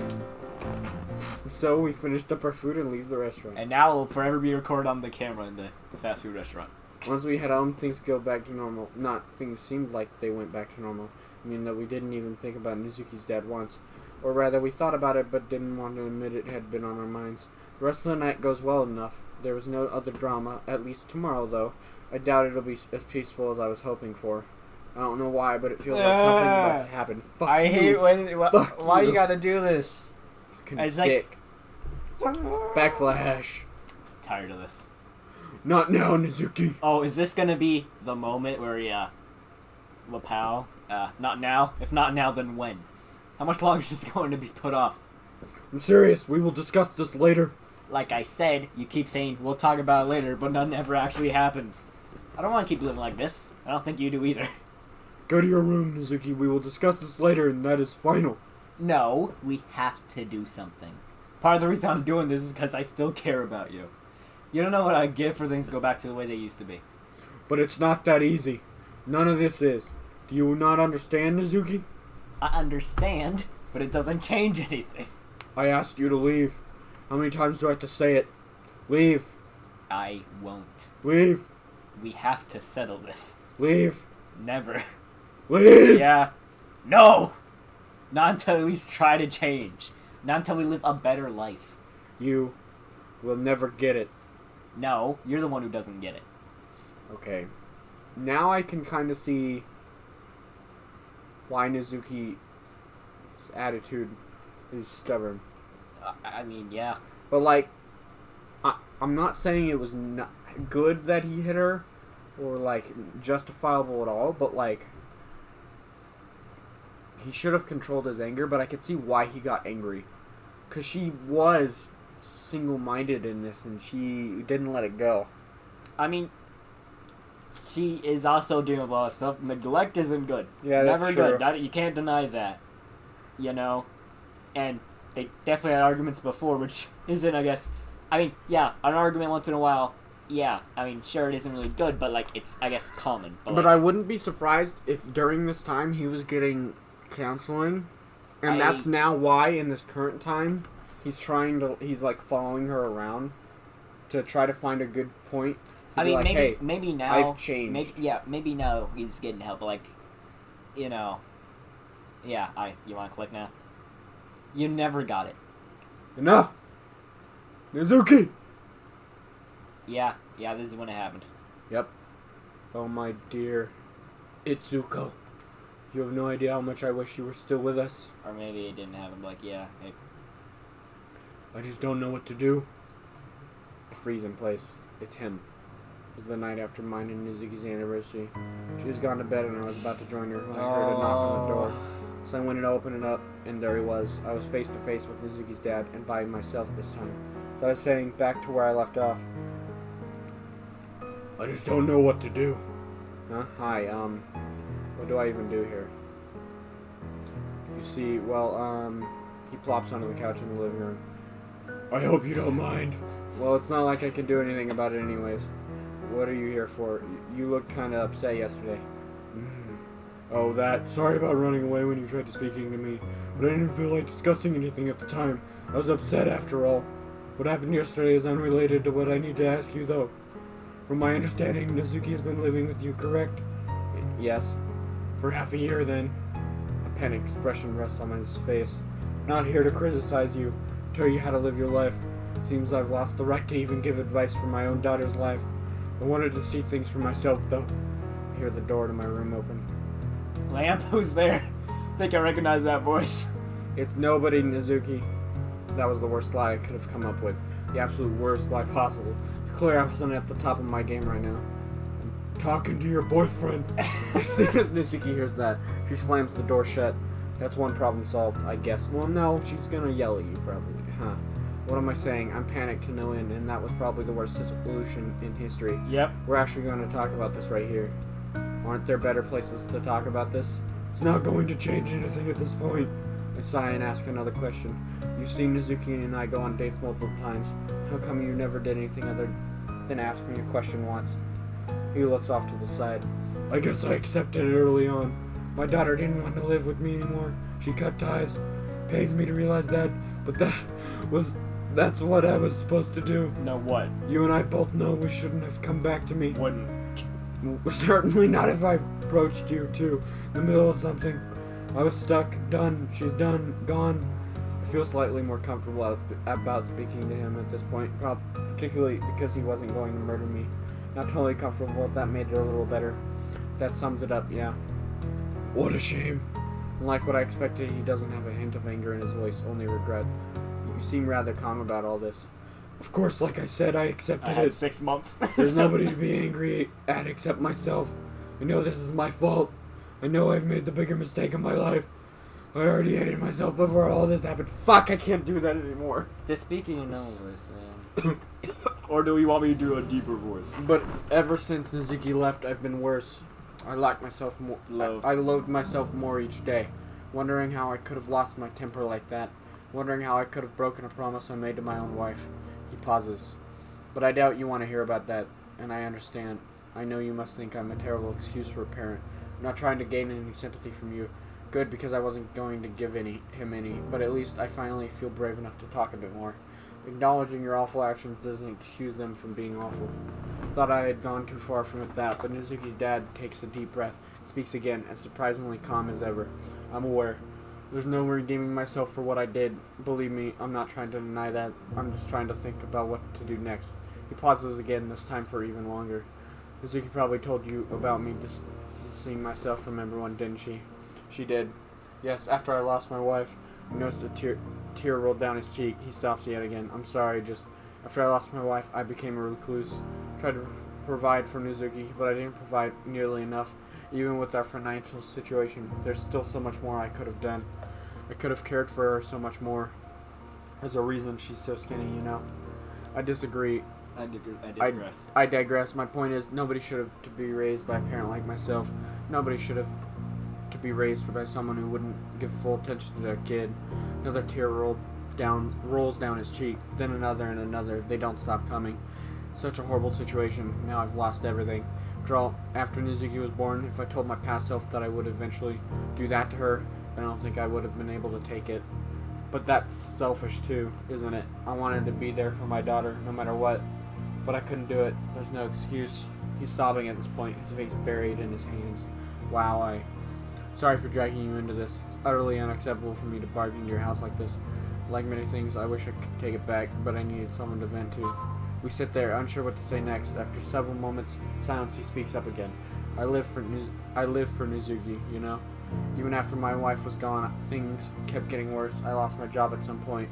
So we finished up our food and leave the restaurant. And now it'll forever be recorded on the camera in the fast food restaurant. Once we head home, things go back to normal. Things seemed like they went back to normal. I mean that we didn't even think about Natsuki's dad once. Or rather, we thought about it but didn't want to admit it had been on our minds. The rest of the night goes well enough. There was no other drama, at least tomorrow though. I doubt it'll be as peaceful as I was hoping for. I don't know why, but it feels like something's about to happen. Fuck I you. hate when. Why you. you gotta do this? Fucking It's dick. Backflash. Tired of this. Not now, Natsuki. Oh, is this gonna be the moment where lapel? Not now. If not now, then when? How much longer is this going to be put off? I'm serious. We will discuss this later. Like I said, you keep saying we'll talk about it later, but none ever actually happens. I don't want to keep living like this. I don't think you do either. Go to your room, Natsuki. We will discuss this later, and that is final. No, we have to do something. Part of the reason I'm doing this is because I still care about you. You don't know what I'd give for things to go back to the way they used to be. But it's not that easy. None of this is. Do you not understand, Natsuki? I understand, but it doesn't change anything. I asked you to leave. How many times do I have to say it? Leave. I won't. Leave. We have to settle this. Leave. Never. Leave. Yeah. No! Not until we at least try to change. Not until we live a better life. You will never get it. No, you're the one who doesn't get it. Okay. Now I can kind of see why Natsuki's attitude is stubborn. I mean, yeah. But, like, I'm not saying it was not good that he hit her or, like, justifiable at all, but, like, he should have controlled his anger, but I could see why he got angry. Because she was single-minded in this, and she didn't let it go. I mean, she is also doing a lot of stuff. Neglect isn't good. Yeah, Never that's good. true. You can't deny that. You know? And they definitely had arguments before, which isn't, I guess... I mean, yeah, an argument once in a while, yeah. I mean, sure, it isn't really good, but, like, it's, I guess, common. But I wouldn't be surprised if during this time he was getting counseling, and that's now why, in this current time, he's like, following her around to try to find a good point. I mean, like, maybe now... I've changed. Maybe now he's getting help, but, like, you know... Yeah, you want to click now? You never got it. Enough! Natsuki! Yeah, this is when it happened. Yep. Oh, my dear Itsuko. You have no idea how much I wish you were still with us. Or maybe it didn't happen, like, yeah. I just don't know what to do. I freeze in place. It's him. It was the night after mine and Natsuki's anniversary. She was gone to bed and I was about to join her when I heard a knock on the door. So I went and opened it up, and there he was. I was face to face with Natsuki's dad, and by myself this time. So I was saying, back to where I left off. I just don't know what to do. Huh? Hi, what do I even do here? You see, well, he plops onto the couch in the living room. I hope you don't mind. Well, it's not like I can do anything about it anyways. What are you here for? You looked kind of upset yesterday. Oh, that. Sorry about running away when you tried to speaking to me, but I didn't feel like discussing anything at the time. I was upset after all. What happened yesterday is unrelated to what I need to ask you, though. From my understanding, Natsuki has been living with you, correct? Yes. For half a year, then. A panicked expression rests on his face. Not here to criticize you, tell you how to live your life. Seems I've lost the right to even give advice for my own daughter's life. I wanted to see things for myself, though. I hear the door to my room open. Lamp, who's there? I think I recognize that voice. It's nobody, Natsuki. That was the worst lie I could have come up with. The absolute worst lie possible. It's clear I wasn't at the top of my game right now. I'm talking to your boyfriend. As soon as Natsuki hears that, she slams the door shut. That's one problem solved, I guess. Well, no, she's gonna yell at you, probably. Huh. What am I saying? I'm panicked to no end, and that was probably the worst solution in history. Yep. We're actually going to talk about this right here. Aren't there better places to talk about this? It's not going to change anything at this point. I sigh and ask another question. You've seen Natsuki and I go on dates multiple times. How come you never did anything other than ask me a question once? He looks off to the side. I guess I accepted it early on. My daughter didn't want to live with me anymore. She cut ties. Pains me to realize that, but that's what I was supposed to do. No, what? You and I both know we shouldn't have come back to me. Wouldn't. Certainly not if I approached you, too, in the middle of something. I was stuck, done, she's done, gone. I feel slightly more comfortable about speaking to him at this point, particularly because he wasn't going to murder me. Not totally comfortable, that made it a little better. That sums it up, yeah. What a shame. Unlike what I expected, he doesn't have a hint of anger in his voice, only regret. You seem rather calm about all this. Of course, like I said, I accepted I had it. 6 months. There's nobody to be angry at except myself. I know this is my fault. I know I've made the bigger mistake of my life. I already hated myself before all this happened. Fuck, I can't do that anymore. Just speaking in normal voice, man. Or do you want me to do a deeper voice? But ever since Natsuki left, I've been worse. I lack myself more. I loathe myself more each day, wondering how I could have lost my temper like that, wondering how I could have broken a promise I made to my own wife. He pauses. But I doubt you want to hear about that, and I understand. I know you must think I'm a terrible excuse for a parent. I'm not trying to gain any sympathy from you. Good, because I wasn't going to give him any, but at least I finally feel brave enough to talk a bit more. Acknowledging your awful actions doesn't excuse them from being awful. Thought I had gone too far from that, but Natsuki's dad takes a deep breath and speaks again, as surprisingly calm as ever. I'm aware. There's no redeeming myself for what I did. Believe me, I'm not trying to deny that. I'm just trying to think about what to do next. He pauses again, this time for even longer. Natsuki probably told you about me distancing myself from everyone, didn't she? She did. Yes, after I lost my wife. I noticed a tear rolled down his cheek. He stops yet again. I'm sorry, just after I lost my wife, I became a recluse. Tried to provide for Natsuki, but I didn't provide nearly enough. Even with our financial situation, there's still so much more I could have done. I could have cared for her so much more. There's a reason she's so skinny, you know. I disagree. I digress. I digress. My point is, nobody should have to be raised by a parent like myself. Nobody should have to be raised by someone who wouldn't give full attention to their kid. Another tear rolls down his cheek, then another and another. They don't stop coming. Such a horrible situation. Now I've lost everything. After Natsuki was born, if I told my past self that I would eventually do that to her, I don't think I would have been able to take it. But that's selfish too, isn't it? I wanted to be there for my daughter, no matter what. But I couldn't do it. There's no excuse. He's sobbing at this point, his face buried in his hands. Wow, Sorry for dragging you into this. It's utterly unacceptable for me to barge into your house like this. Like many things, I wish I could take it back, but I needed someone to vent to. We sit there, unsure what to say next. After several moments' silence, he speaks up again. I live for Natsuki, you know? Even after my wife was gone, things kept getting worse. I lost my job at some point.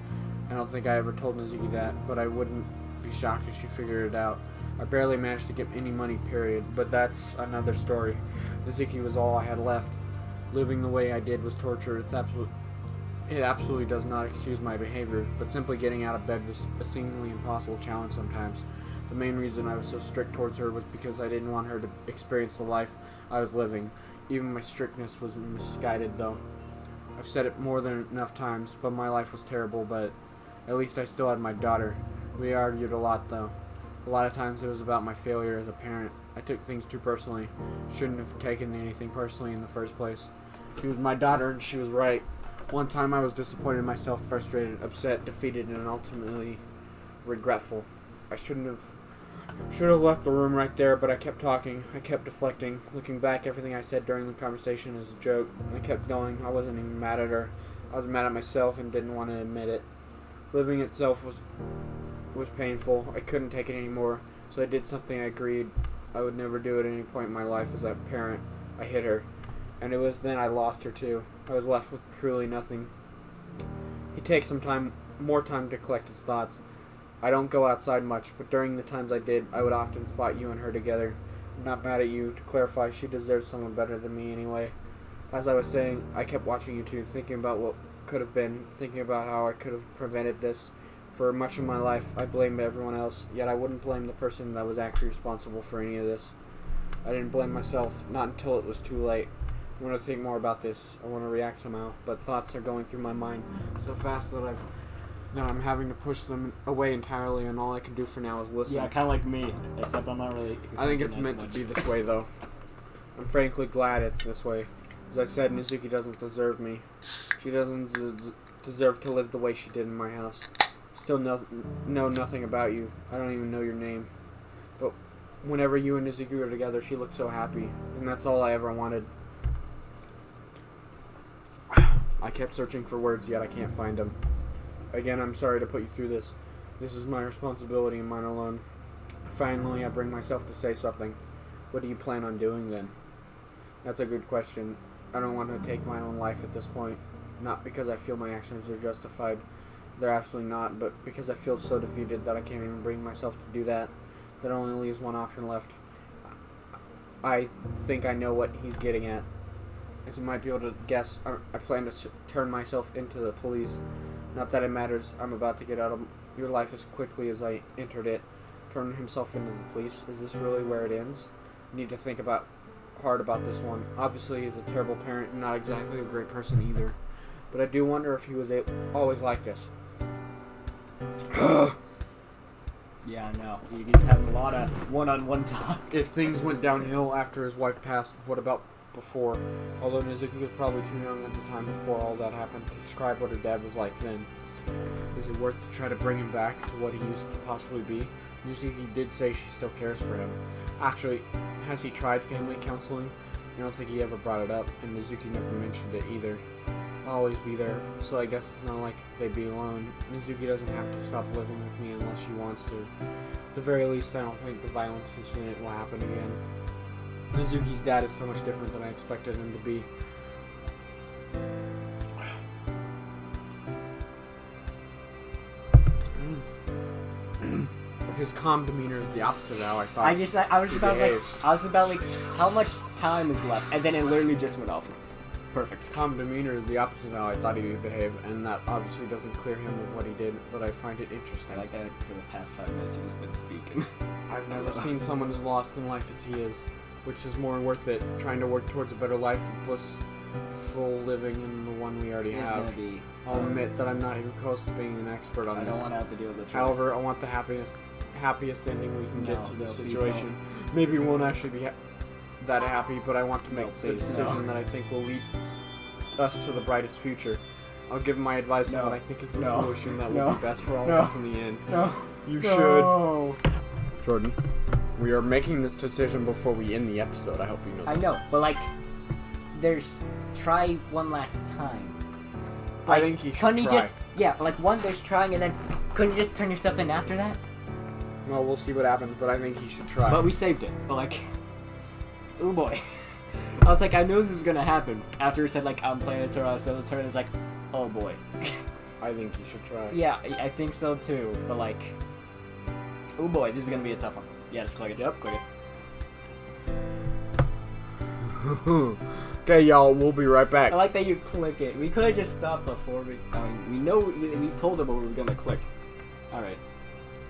I don't think I ever told Natsuki that, but I wouldn't be shocked if she figured it out. I barely managed to get any money, period, but that's another story. Natsuki was all I had left. Living the way I did was torture. It absolutely does not excuse my behavior, but simply getting out of bed was a seemingly impossible challenge sometimes. The main reason I was so strict towards her was because I didn't want her to experience the life I was living. Even my strictness was misguided, though. I've said it more than enough times, but my life was terrible, but at least I still had my daughter. We argued a lot, though. A lot of times it was about my failure as a parent. I took things too personally. Shouldn't have taken anything personally in the first place. She was my daughter, and she was right. One time I was disappointed in myself, frustrated, upset, defeated, and ultimately regretful. I should have left the room right there, but I kept talking. I kept deflecting. Looking back, everything I said during the conversation is a joke. I kept going. I wasn't even mad at her. I was mad at myself and didn't want to admit it. Living itself was painful. I couldn't take it anymore, so I did something I agreed I would never do at any point in my life as a parent. I hit her. And it was then I lost her too. I was left with truly nothing. He takes more time to collect his thoughts. I don't go outside much, but during the times I did, I would often spot you and her together. I'm not mad at you. To clarify, she deserves someone better than me anyway. As I was saying, I kept watching you two, thinking about what could have been, thinking about how I could have prevented this. For much of my life, I blamed everyone else, yet I wouldn't blame the person that was actually responsible for any of this. I didn't blame myself, not until it was too late. I want to think more about this. I want to react somehow, but thoughts are going through my mind so fast that I'm having to push them away entirely, and all I can do for now is listen. Yeah, kind of like me, except I'm not really... I think it's meant to be this way, though. I'm frankly glad it's this way. As I said, Natsuki doesn't deserve me. She doesn't deserve to live the way she did in my house. Still know nothing about you. I don't even know your name. But whenever you and Natsuki were together, she looked so happy, and that's all I ever wanted. I kept searching for words, yet I can't find them. Again, I'm sorry to put you through this. This is my responsibility and mine alone. Finally, I bring myself to say something. What do you plan on doing then? That's a good question. I don't want to take my own life at this point. Not because I feel my actions are justified. They're absolutely not, but because I feel so defeated that I can't even bring myself to do that. That only leaves one option left. I think I know what he's getting at. As you might be able to guess, I plan to turn myself into the police. Not that it matters. I'm about to get out of your life as quickly as I entered it. Turn himself into the police. Is this really where it ends? I need to think hard about this one. Obviously, he's a terrible parent and not exactly a great person either. But I do wonder if he was always like this. Yeah, I know. He's having a lot of one-on-one talk. If things went downhill after his wife passed, what about before? Although Natsuki was probably too young at the time before all that happened to describe what her dad was like then. Is it worth to try to bring him back to what he used to possibly be? Natsuki did say she still cares for him. Actually, has he tried family counseling? I don't think he ever brought it up, and Natsuki never mentioned it either. I'll always be there, so I guess it's not like they'd be alone. Natsuki doesn't have to stop living with me unless she wants to. At the very least, I don't think the violence incident will happen again. Natsuki's dad is so much different than I expected him to be. His calm demeanor is the opposite of how I thought. I was about like, how much time is left, and then it literally just went off. Perfect. His calm demeanor is the opposite of how I thought he would behave, and that obviously doesn't clear him of what he did, but I find it interesting. I like that for the past 5 minutes he's been speaking. I've never seen someone as lost in life as he is, which is more worth it, trying to work towards a better life and blissful living than the one we already have. I'll admit that I'm not even close to being an expert on this. I don't want to have to deal with the choice. However, I want the happiest ending we can get to this situation. Maybe we won't actually be that happy, but I want to make the decision that I think will lead us to the brightest future. I'll give my advice on what I think is the solution that will be best for all of us in the end. You should. Jordan, we are making this decision before we end the episode. I hope you know that. I know, but like, try one last time. Like, I think he should try. There's trying, and then couldn't you just turn yourself in after that? Well, we'll see what happens, but I think he should try. But we saved it. But like, oh boy. I was like, I knew this was gonna happen. After he said like, I'm playing a turn, so the turn is like, oh boy. I think he should try. Yeah, I think so too. But like, oh boy, this is gonna be a tough one. Yeah, just click it. Yep. Click it. Okay, y'all, we'll be right back. I like that you click it. We could have just stopped before we. I mean, we told them what we were gonna click. All right.